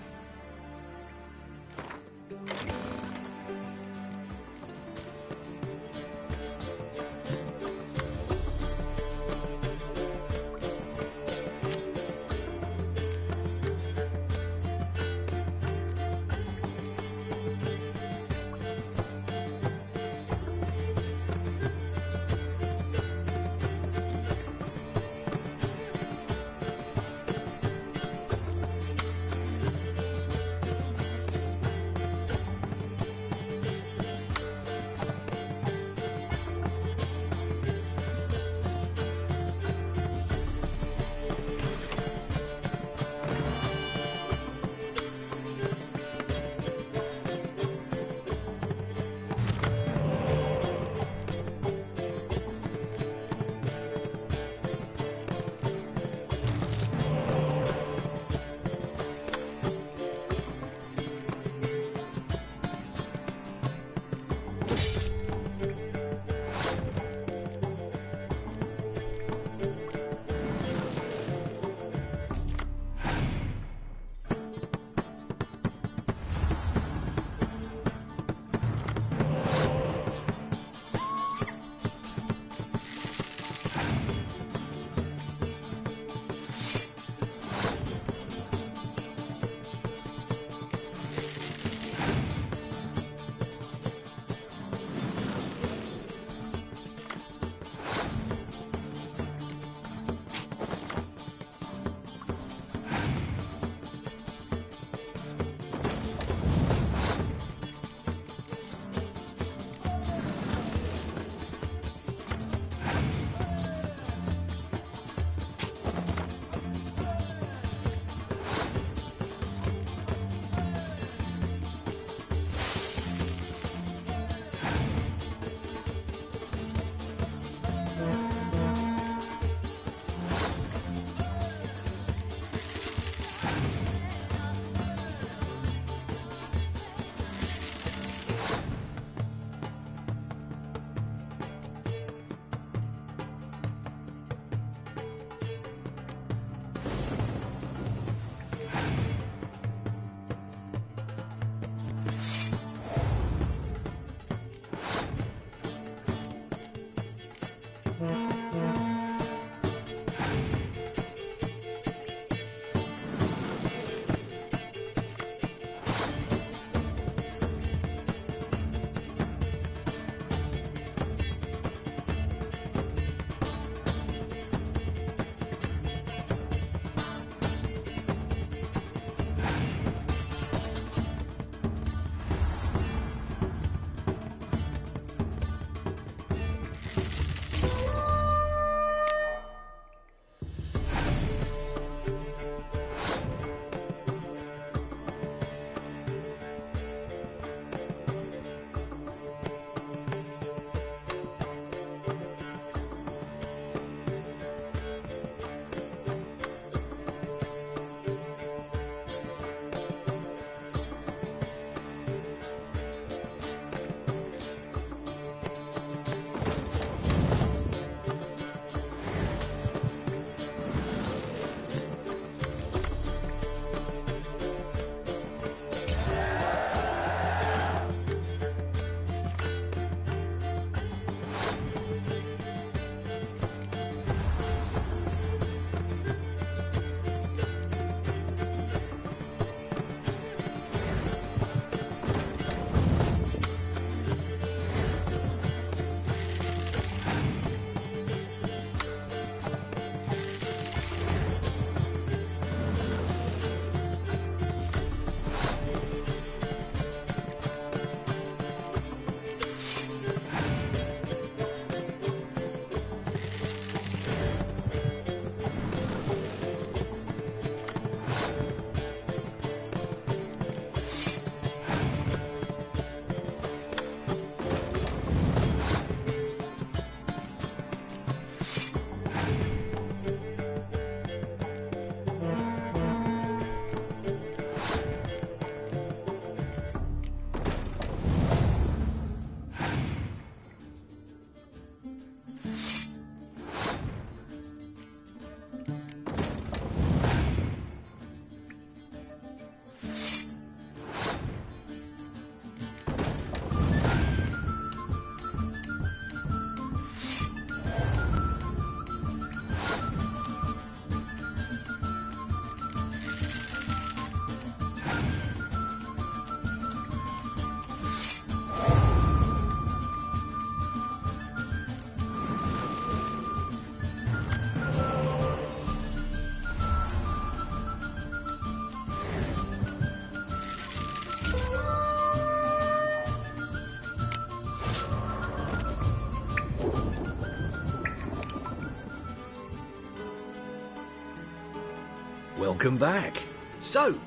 Welcome back. So,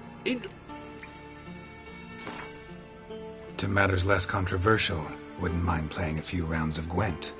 To matters less controversial, wouldn't mind playing a few rounds of Gwent.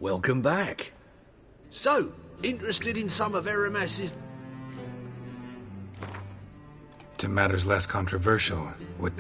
Welcome back. So, interested in some of Aramas's... To matters less controversial, would...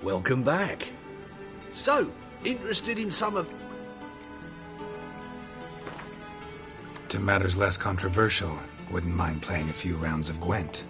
Welcome back. So, interested in some of... To matters less controversial, wouldn't mind playing a few rounds of Gwent.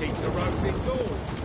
keeps a rose indoors.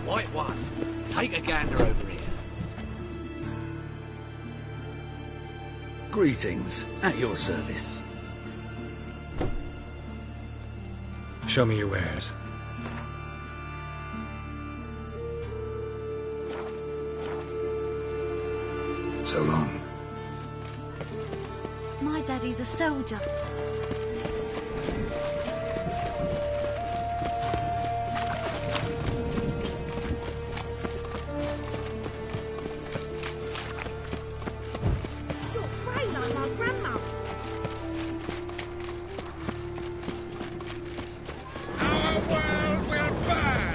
White one, take a gander over here. Greetings, at your service. Show me your wares. So long. My daddy's a soldier. You're grey like my grandma. Our world will burn!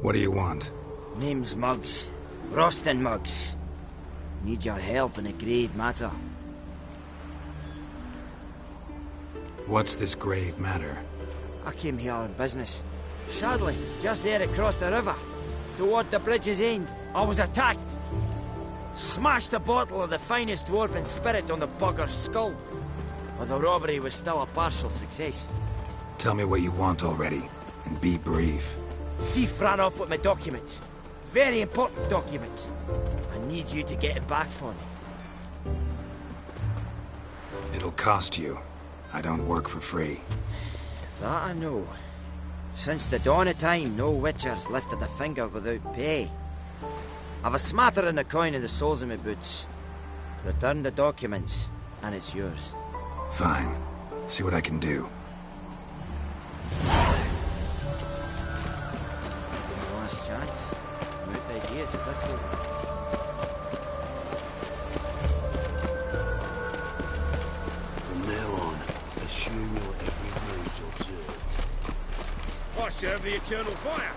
What do you want? Name's Muggs. Rostin Muggs. Need your help in a grave matter. What's this grave matter? I came here on business. Sadly, just there across the river, toward the bridge's end, I was attacked. Smashed a bottle of the finest dwarven spirit on the bugger's skull. But the robbery was still a partial success. Tell me what you want already, and be brief. Thief ran off with my documents. Very important documents. I need you to get it back for me. It'll cost you. I don't work for free. That I know. Since the dawn of time, no witcher's lifted a finger without pay. I've a smattering of coin in the soles of my boots. Return the documents, and it's yours. Fine. See what I can do. Last chance. Good ideas at this point. From now on, assume your every move's observed. I serve the eternal fire.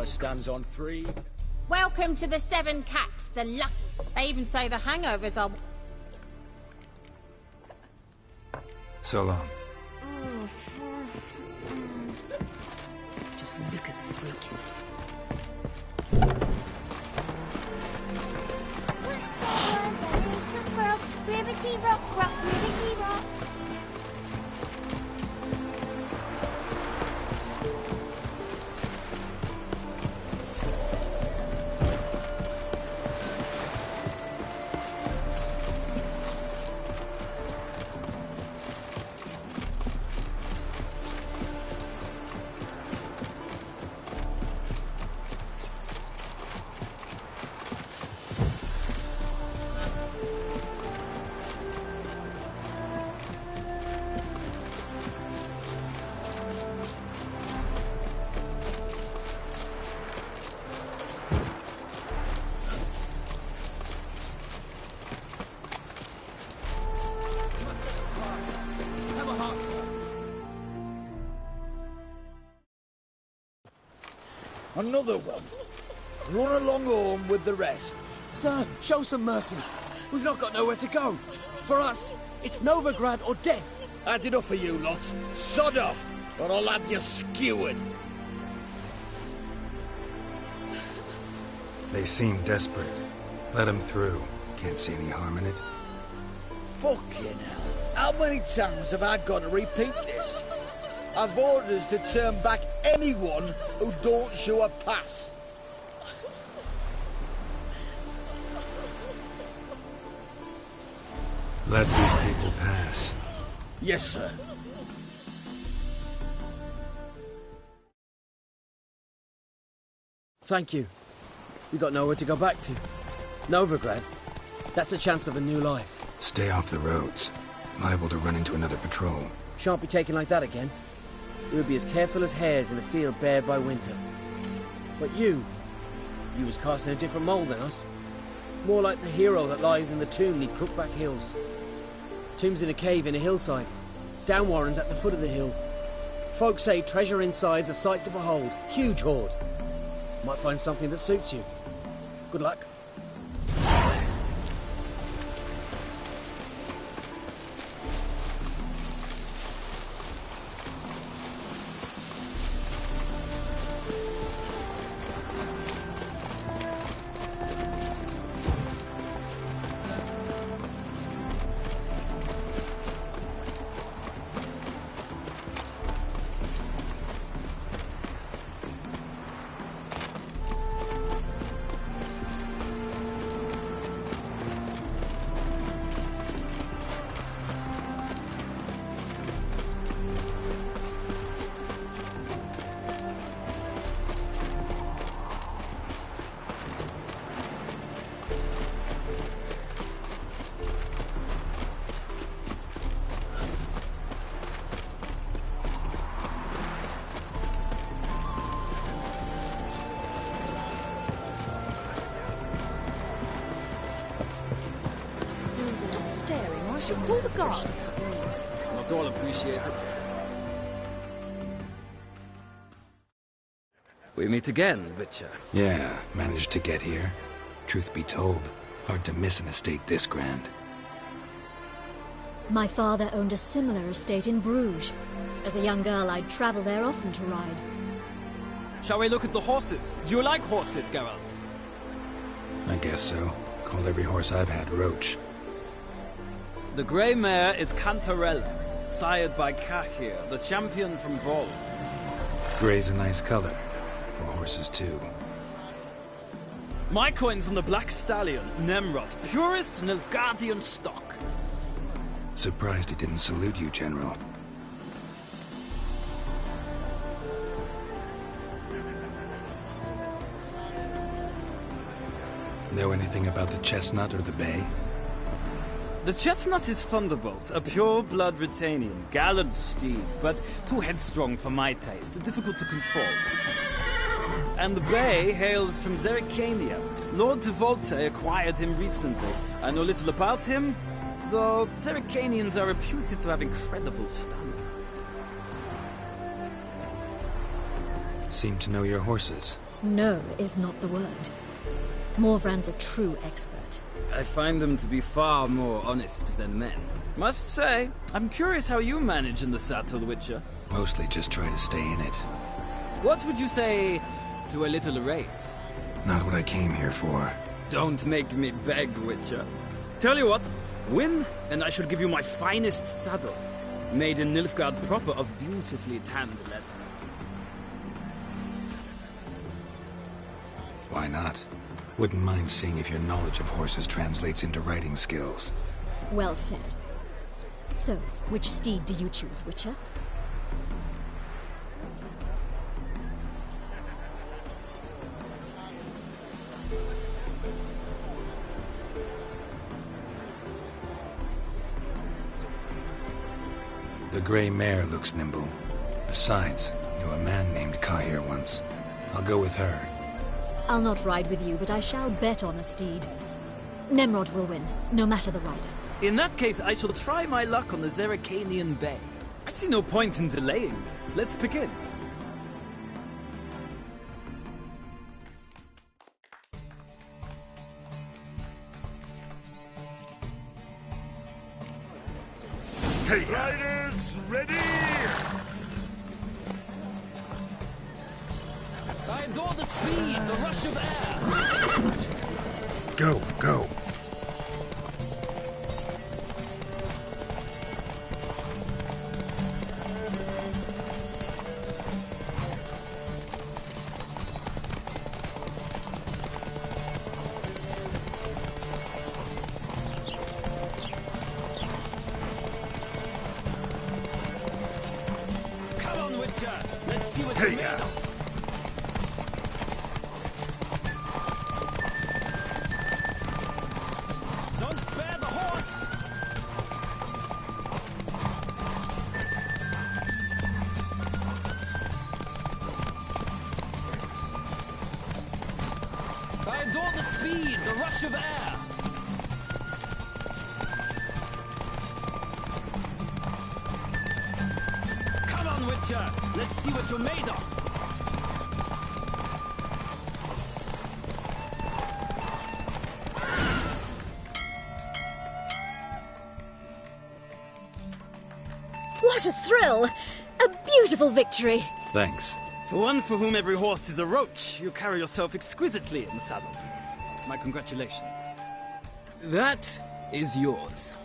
Stands on 3. Welcome to the Seven Caps, the luck. They even say the hangovers are... So long. Just look at the freak. Ribbity rock, rock, ribbity rock. Another one. Run along home with the rest. Sir, show some mercy. We've not got nowhere to go. For us, it's Novigrad or death. Had enough of you lots. Sod off, or I'll have you skewered. They seem desperate. Let them through. Can't see any harm in it. Fucking hell. How many times have I got to repeat this? I've orders to turn back anyone who don't show a pass. Let these people pass. Yes, sir. Thank you. We got nowhere to go back to. Novigrad. That's a chance of a new life. Stay off the roads. Liable to run into another patrol. Shan't be taken like that again. We'll be as careful as hares in a field bared by winter. But you was cast in a different mould than us. More like the hero that lies in the tomb neath Crookback Hills. Tomb's in a cave in a hillside. Down Warren's at the foot of the hill. Folks say treasure inside's a sight to behold. Huge hoard. Might find something that suits you. Good luck. Stop staring, or I shall call the guards. Not all appreciate it. We meet again, Witcher. Yeah, managed to get here. Truth be told, hard to miss an estate this grand. My father owned a similar estate in Bruges. As a young girl, I'd travel there often to ride. Shall we look at the horses? Do you like horses, Geralt? I guess so. Called every horse I've had Roach. The grey mare is Cantarella, sired by Cahir, the champion from Vol. Grey's a nice color. For horses, too. My coin's on the black stallion, Nemrod, purest Nilfgaardian stock. Surprised he didn't salute you, General. Know anything about the chestnut or the bay? The chestnut is Thunderbolt, a pure-blood Retanian, gallant steed, but too headstrong for my taste, difficult to control. And the bay hails from Zerrikania. Lord de Volte acquired him recently. I know little about him, though Zerrikanians are reputed to have incredible stamina. Seem to know your horses. No is not the word. Morvrand's a true expert. I find them to be far more honest than men. Must say, I'm curious how you manage in the saddle, Witcher. Mostly just try to stay in it. What would you say to a little race? Not what I came here for. Don't make me beg, Witcher. Tell you what, win, and I shall give you my finest saddle. Made in Nilfgaard proper of beautifully tanned leather. Why not? Wouldn't mind seeing if your knowledge of horses translates into riding skills. Well said. So, which steed do you choose, Witcher? The gray mare looks nimble. Besides, knew a man named Cahir once. I'll go with her. I'll not ride with you, but I shall bet on a steed. Nemrod will win, no matter the rider. In that case, I shall try my luck on the Zerrikanian Bay. I see no point in delaying this. Let's begin. Hey, riders, ready? I adore the speed, the rush of air. Go, go. Come on, Witcher. Let's see what you're made of. Don't spare the horse! all the speed, the rush of air. Come on, Witcher. Let's see what you're made of. What a thrill! A beautiful victory! Thanks. For one for whom every horse is a roach, you carry yourself exquisitely in the saddle. My congratulations. That is yours.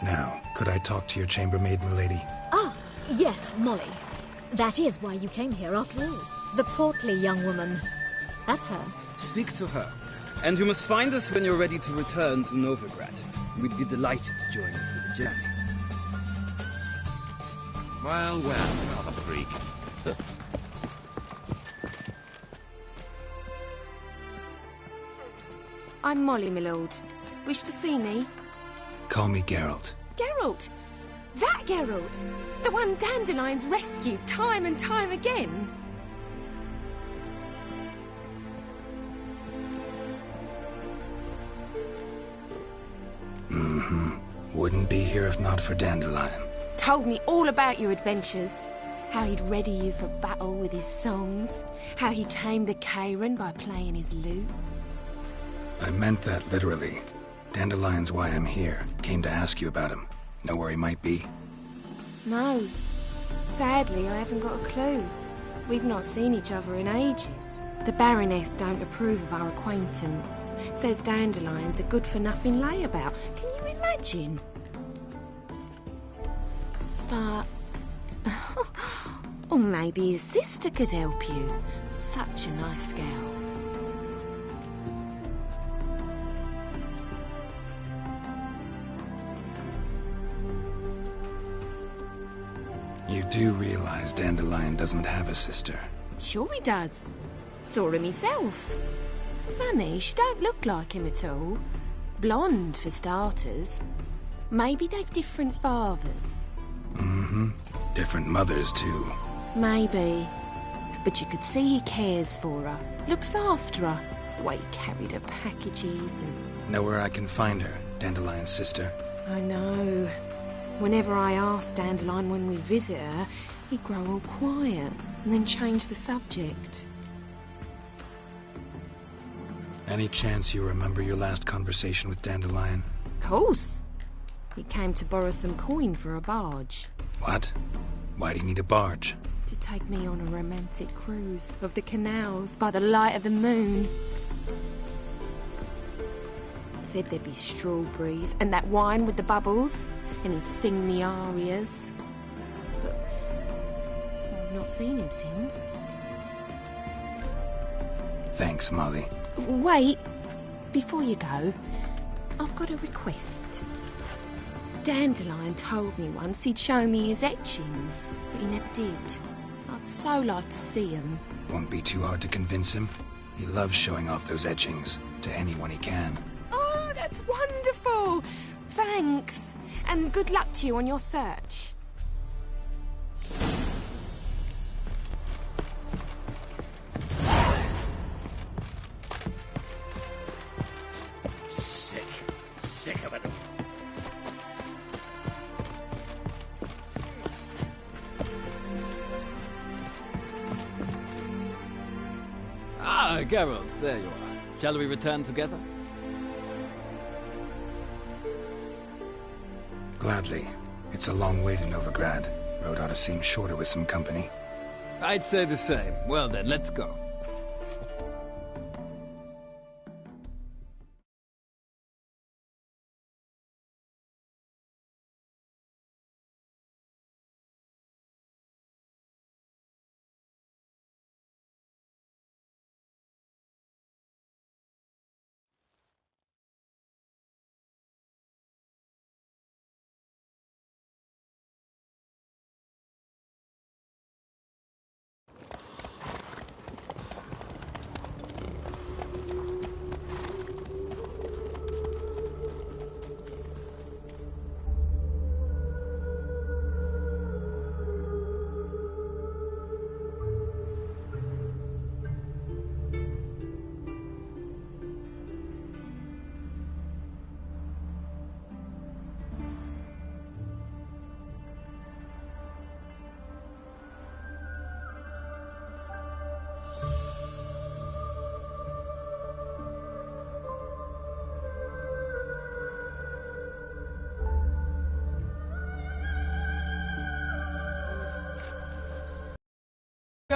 Now, could I talk to your chambermaid, milady? Ah, yes, Molly. That is why you came here after all. The portly young woman. That's her. Speak to her. And you must find us when you're ready to return to Novigrad. We'd be delighted to join you for the journey. Well, rather freak. I'm Molly, my lord. Wish to see me? Call me Geralt. Geralt! That Geralt! The one Dandelion's rescued time and time again! Mm-hmm. Wouldn't be here if not for Dandelion. Told me all about your adventures. How he'd ready you for battle with his songs. How he tamed the Karen by playing his lute. I meant that literally. Dandelion's why I'm here. Came to ask you about him. Know where he might be? No. Sadly, I haven't got a clue. We've not seen each other in ages. The Baroness don't approve of our acquaintance. Says Dandelion's a good-for-nothing layabout. Can you imagine? But... or maybe his sister could help you. Such a nice girl. You do realize Dandelion doesn't have a sister? Sure he does. Saw him himself. Funny, she don't look like him at all. Blonde, for starters. Maybe they've different fathers. Mm-hmm. Different mothers, too. Maybe. But you could see he cares for her. Looks after her. The way he carried her packages and... Know where I can find her, Dandelion's sister? I know. Whenever I asked Dandelion when we'd visit her, he'd grow all quiet and then change the subject. Any chance you remember your last conversation with Dandelion? Of course. He came to borrow some coin for a barge. What? Why do you need a barge? To take me on a romantic cruise of the canals by the light of the moon. Said there'd be strawberries and that wine with the bubbles, and he'd sing me arias. But I've not seen him since. Thanks, Molly. Wait, before you go, I've got a request. Dandelion told me once he'd show me his etchings, but he never did. I'd so like to see them. Won't be too hard to convince him. He loves showing off those etchings to anyone he can. Oh, that's wonderful! Thanks, and good luck to you on your search. Sick of it. Ah, Geralt, there you are. Shall we return together? Gladly. It's a long way to Novigrad. Road ought to seem shorter with some company. I'd say the same. Well then, let's go.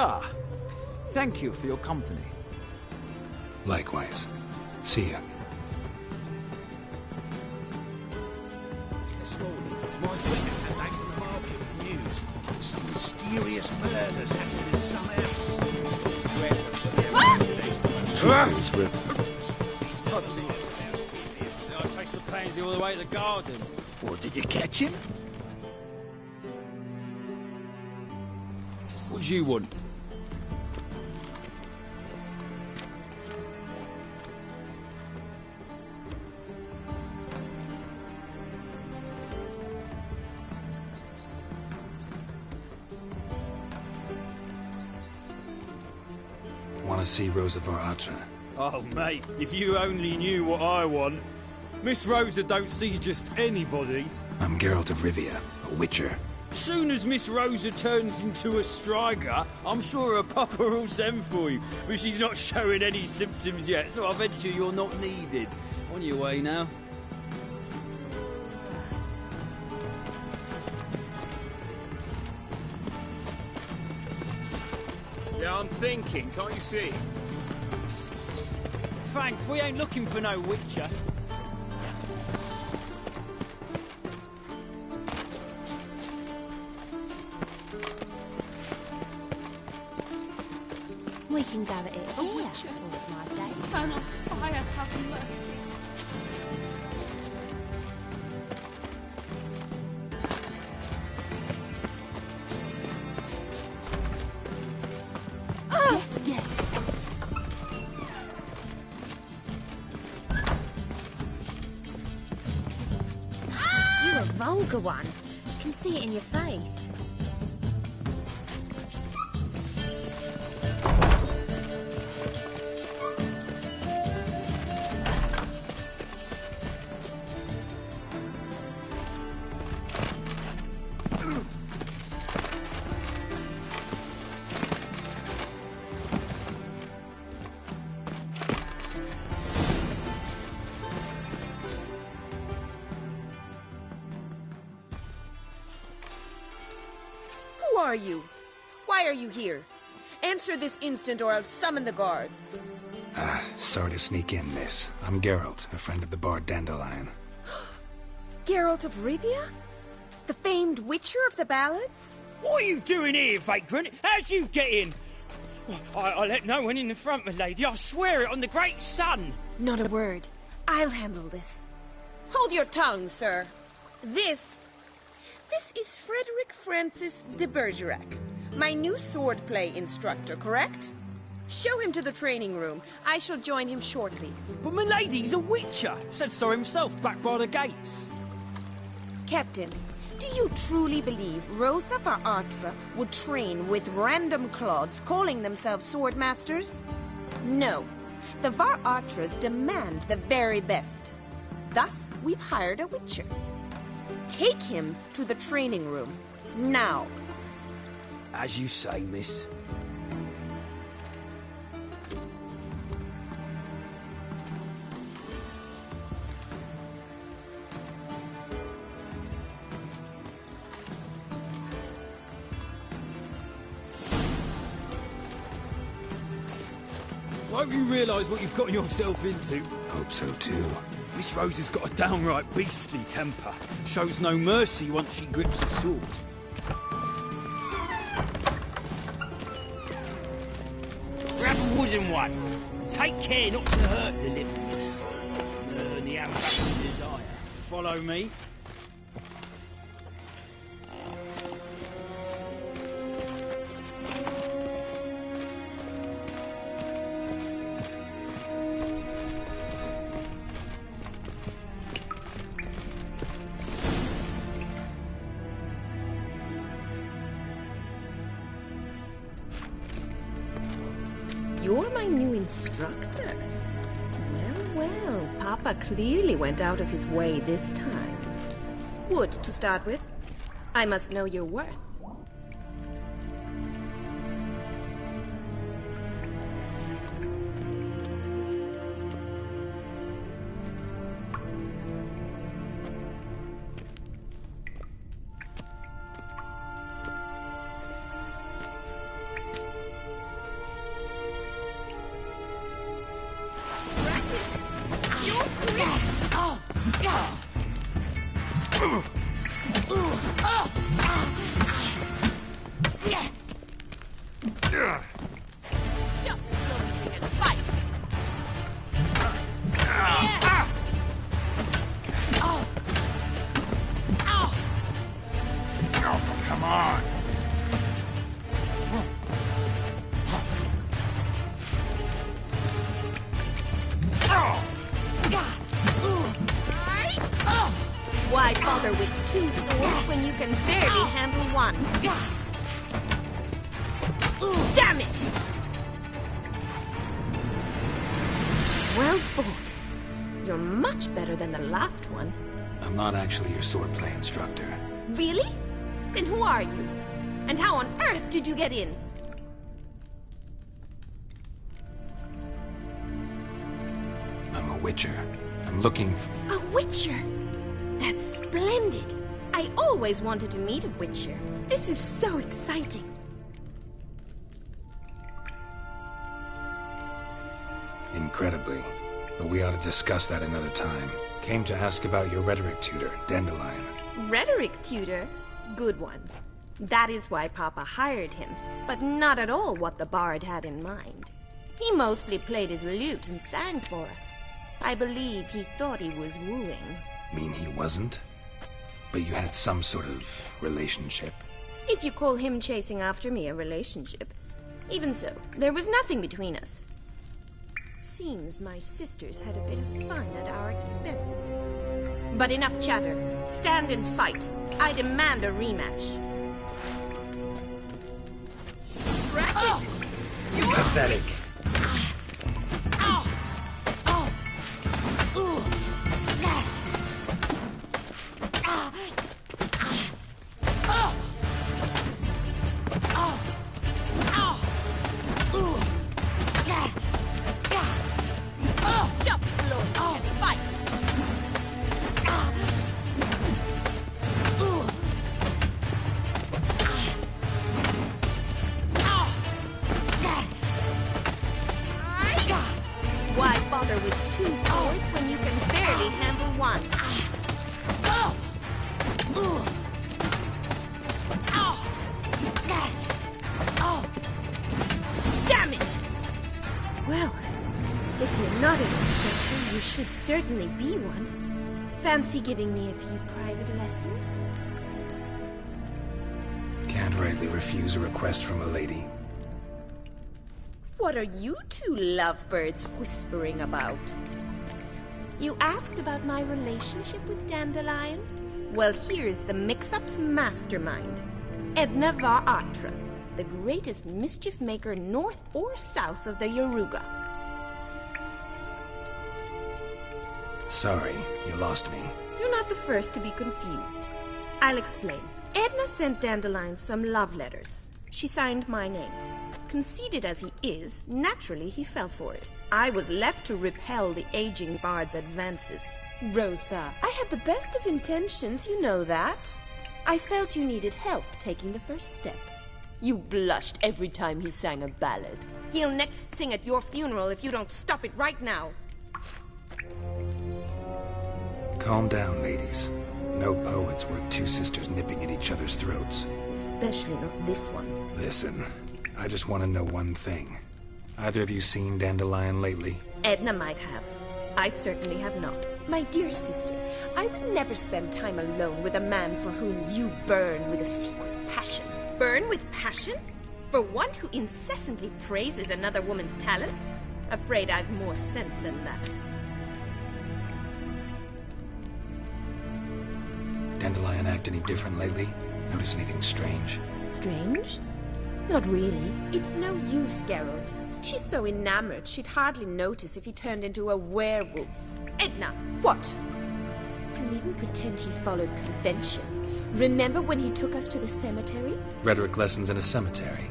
Ah, thank you for your company. Likewise. See ya. This morning, my Twitter came back from the market with news. Some mysterious murders happened in some house. I traced the pansy all the way to the garden. What, did you catch him? What do you want? Want to see Rosa Varatra? Oh, mate, if you only knew what I want. Miss Rosa don't see just anybody. I'm Geralt of Rivia, a witcher. Soon as Miss Rosa turns into a striker, I'm sure her papa will send for you. But she's not showing any symptoms yet, so I venture you're not needed. On your way now. Yeah, I'm thinking, can't you see? Thanks, we ain't looking for no witcher. We can go at it here. A witcher? My day. Turn on fire, have mercy. Yes, yes. You're a vulgar one. Can see it in your face. Who are you? Why are you here? Answer this instant or I'll summon the guards. Sorry to sneak in, miss. I'm Geralt, a friend of the bard Dandelion. Geralt of Rivia? The famed witcher of the ballads? What are you doing here, vagrant? How'd you get in? I let no one in the front, my lady. I swear it on the great sun. Not a word. I'll handle this. Hold your tongue, sir. This is Frederick Francis de Bergerac, my new swordplay instructor, correct? Show him to the training room. I shall join him shortly. But my lady's a witcher. Said so himself back by the gates. Captain, do you truly believe Rosa Varatra would train with random clods calling themselves sword masters? No. The Varatras demand the very best. Thus, we've hired a witcher. Take him to the training room. Now. As you say, miss. I hope you realise what you've gotten yourself into. Hope so too. Miss Rosa's got a downright beastly temper. Shows no mercy once she grips a sword. Grab a wooden one. Take care not to hurt the little miss. Learn the ambassador's desire. Follow me. You're my new instructor. Well, Papa clearly went out of his way this time. Wood, to start with. I must know your worth. Come on. Why bother with two swords when you can barely handle one? Damn it! Well fought. You're much better than the last one. I'm not actually your swordplay instructor. Really? Then who are you? And how on earth did you get in? I'm a witcher. I'm looking for... A witcher? That's splendid. I always wanted to meet a witcher. This is so exciting. Incredibly. But we ought to discuss that another time. Came to ask about your rhetoric tutor, Dandelion. Rhetoric tutor? Good one. That is why Papa hired him, but not at all what the bard had in mind. He mostly played his lute and sang for us. I believe he thought he was wooing. Mean he wasn't? But you had some sort of relationship? If you call him chasing after me a relationship. Even so, there was nothing between us. Seems my sisters had a bit of fun at our expense. But enough chatter. Stand and fight. I demand a rematch. Racket! Pathetic. Certainly be one. Fancy giving me a few private lessons? Can't rightly refuse a request from a lady. What are you two lovebirds whispering about? You asked about my relationship with Dandelion? Well, here's the mix-up's mastermind. Edna var Atra, the greatest mischief maker north or south of the Yaruga. Sorry, you lost me. You're not the first to be confused. I'll explain. Edna sent Dandelion some love letters. She signed my name. Conceited as he is, naturally he fell for it. I was left to repel the aging bard's advances. Rosa, I had the best of intentions, you know that. I felt you needed help taking the first step. You blushed every time he sang a ballad. He'll next sing at your funeral if you don't stop it right now. Calm down, ladies. No poet's worth two sisters nipping at each other's throats. Especially not this one. Listen, I just want to know one thing. Either of you seen Dandelion lately? Edna might have. I certainly have not. My dear sister, I would never spend time alone with a man for whom you burn with a secret passion. Burn with passion? For one who incessantly praises another woman's talents? Afraid I've more sense than that. Dandelion act any different lately? Notice anything strange? Strange? Not really. It's no use, Geralt. She's so enamored she'd hardly notice if he turned into a werewolf. Edna, what? You needn't pretend he followed convention. Remember when he took us to the cemetery? Rhetoric lessons in a cemetery.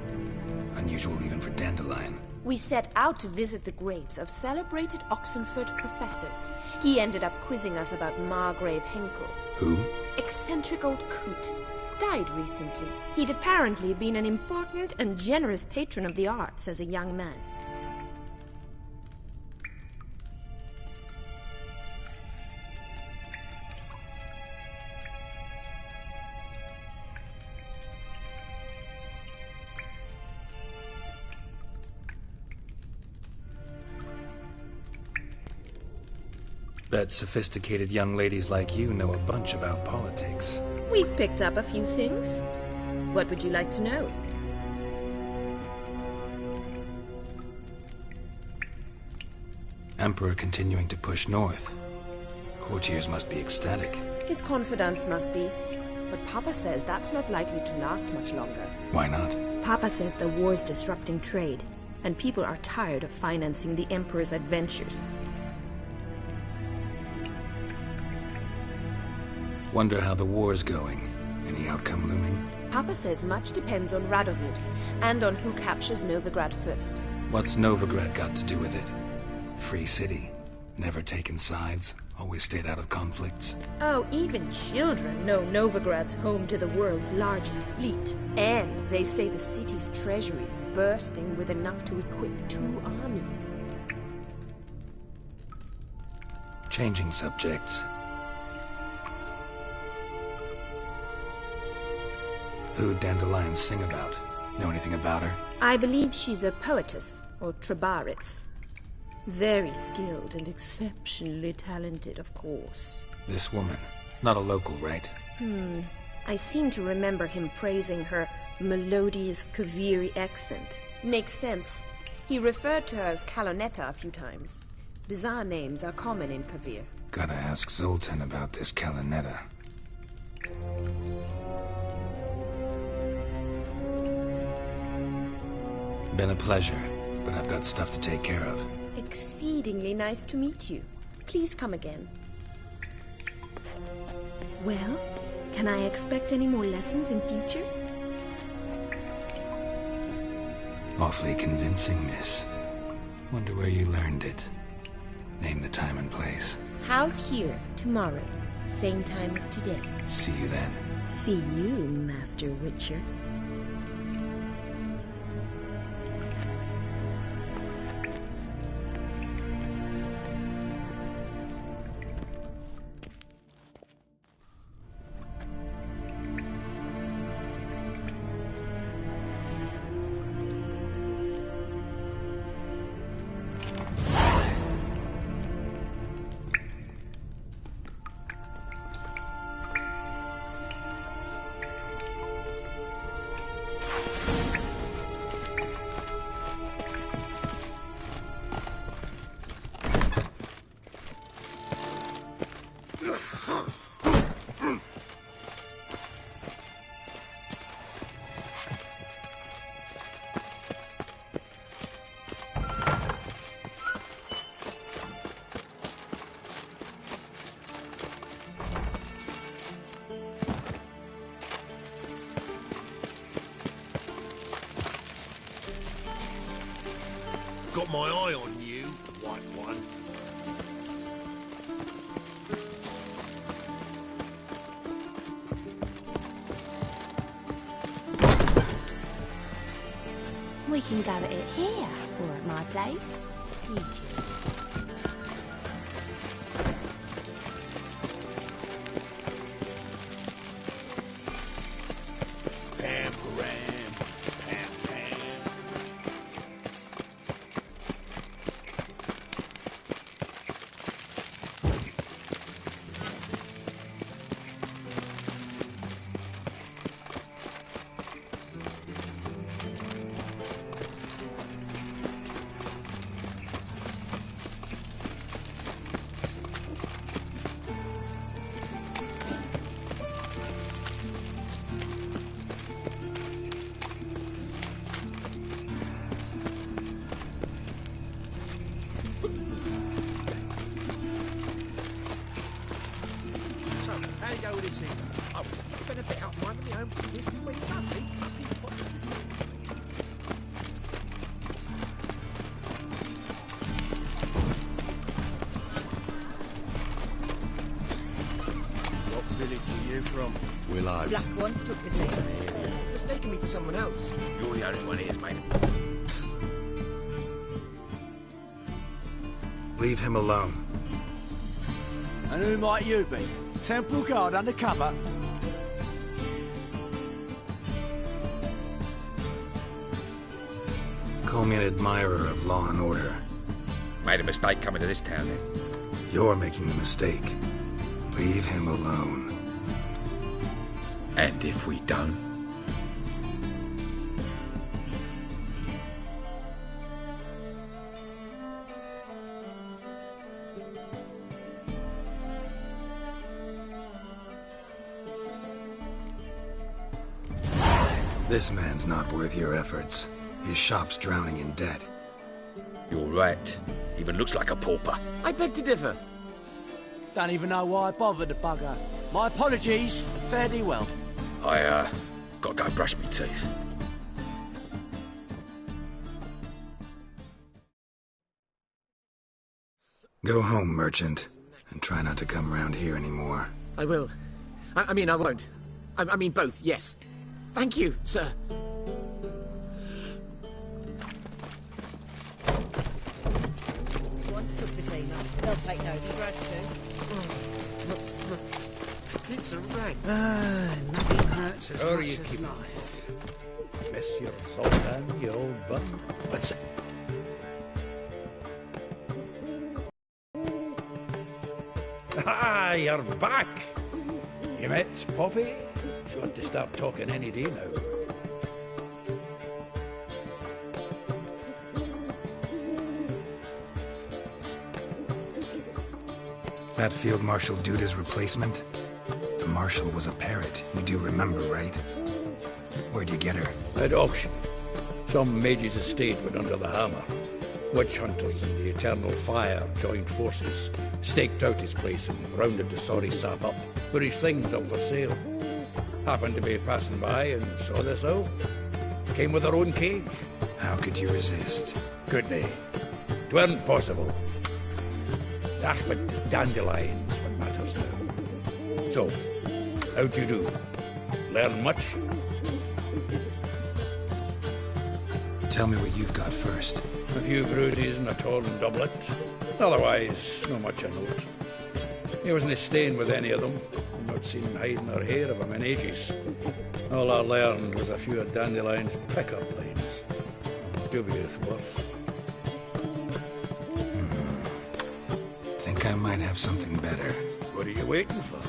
Unusual even for Dandelion. We set out to visit the graves of celebrated Oxenford professors. He ended up quizzing us about Margrave Henkel. Who? Eccentric old coot. Died recently. He'd apparently been an important and generous patron of the arts as a young man. Bet sophisticated young ladies like you know a bunch about politics. We've picked up a few things. What would you like to know? Emperor continuing to push north. Courtiers must be ecstatic. His confidants must be. But Papa says that's not likely to last much longer. Why not? Papa says the war's disrupting trade, and people are tired of financing the Emperor's adventures. Wonder how the war's going. Any outcome looming? Papa says much depends on Radovid, and on who captures Novigrad first. What's Novigrad got to do with it? Free city. Never taken sides. Always stayed out of conflicts. Oh, even children know Novigrad's home to the world's largest fleet. And they say the city's treasury's bursting with enough to equip 2 armies. Changing subjects. Who'd dandelions sing about? Know anything about her? I believe she's a poetess, or Trebaritz. Very skilled and exceptionally talented, of course. This woman. Not a local, right? I seem to remember him praising her melodious Kaviri accent. Makes sense. He referred to her as Kalonetta a few times. Bizarre names are common in Kavir. Gotta ask Zoltan about this Kalonetta. Been a pleasure, but I've got stuff to take care of. Exceedingly nice to meet you. Please come again. Well, can I expect any more lessons in future? Awfully convincing, miss. Wonder where you learned it. Name the time and place. House here, tomorrow. Same time as today. See you then. See you, Master Witcher. Got my eye on you, white one. We can go at it here, or at my place. Peaches. Black ones took this area. Mistaken me for someone else. You're the only one here, mate. Leave him alone. And who might you be? Temple guard undercover? Call me an admirer of law and order. Made a mistake coming to this town, then. You're making the mistake. Leave him alone. And if we don't? This man's not worth your efforts. His shop's drowning in debt. You're right. Even looks like a pauper. I beg to differ. Don't even know why I bothered the bugger. My apologies. Fare thee well. I, gotta go brush my teeth. Go home, merchant, and try not to come round here anymore. I will. I mean, I won't. I mean, both, yes. Thank you, sir. Once took this email. They'll take note. Grad It's a rag. Nothing hurts as How are much you as keeping? life. Miss your Sultan, you old bum. What's it? Ah, you're back. You met Poppy? She ought to start talking any day now. That Field Marshal Duda's replacement? The Marshal was a parrot. You do remember, right? Where'd you get her? At auction. Some mage's estate went under the hammer. Witch hunters and the Eternal Fire joined forces, staked out his place and rounded the sorry sap up, put his things up for sale. Happened to be passing by and saw this out. Came with her own cage. How could you resist? Couldn't they? 'Tweren't possible. Ah, but dandelions what matters now. So, how'd you do? Learn much? Tell me what you've got first. A few bruises and a torn doublet. Otherwise, not much a note. He wasn't staying with any of them. I've not seen him hiding or hair of him in ages. All I learned was a few of Dandelion's pick-up lines. Dubious worth. Think I might have something better. What are you waiting for?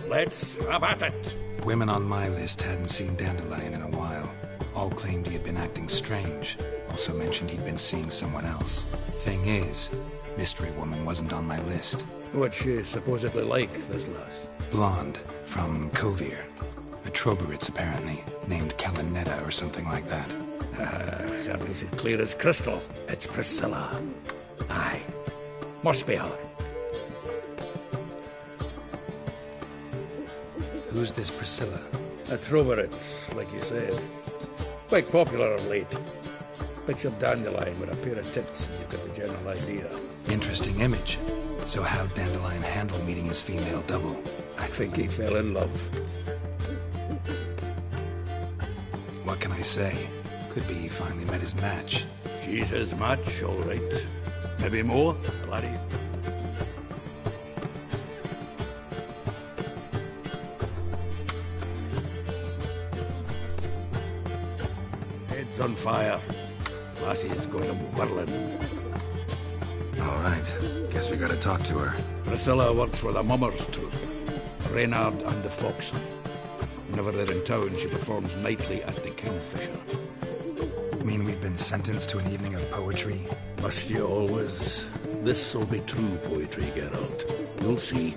Let's have at it. Women on my list hadn't seen Dandelion in a while. All claimed he had been acting strange. Also mentioned he'd been seeing someone else. Thing is, Mystery Woman wasn't on my list. What's she supposedly like, this lass? Blonde, from Kovir. A Troberitz, apparently, named Kalinetta or something like that. That makes it clear as crystal. It's Priscilla. Aye. Must be her. Who's this Priscilla? A Troberitz, like you said. Quite popular of late. Picture Dandelion with a pair of tits and you get the general idea. Interesting image. So how'd Dandelion handle meeting his female double? I think he fell in love. What can I say? Could be he finally met his match. She's his match, all right. Maybe more, laddie. Head's on fire. Lassie's got him whirling. All right. Guess we gotta talk to her. Priscilla works with a mummers troupe. Reynard and the Foxen. Whenever they're in town, she performs nightly at the Kingfisher. Mean we've been sentenced to an evening of poetry? Must you always? This'll be true poetry, Geralt. You'll see.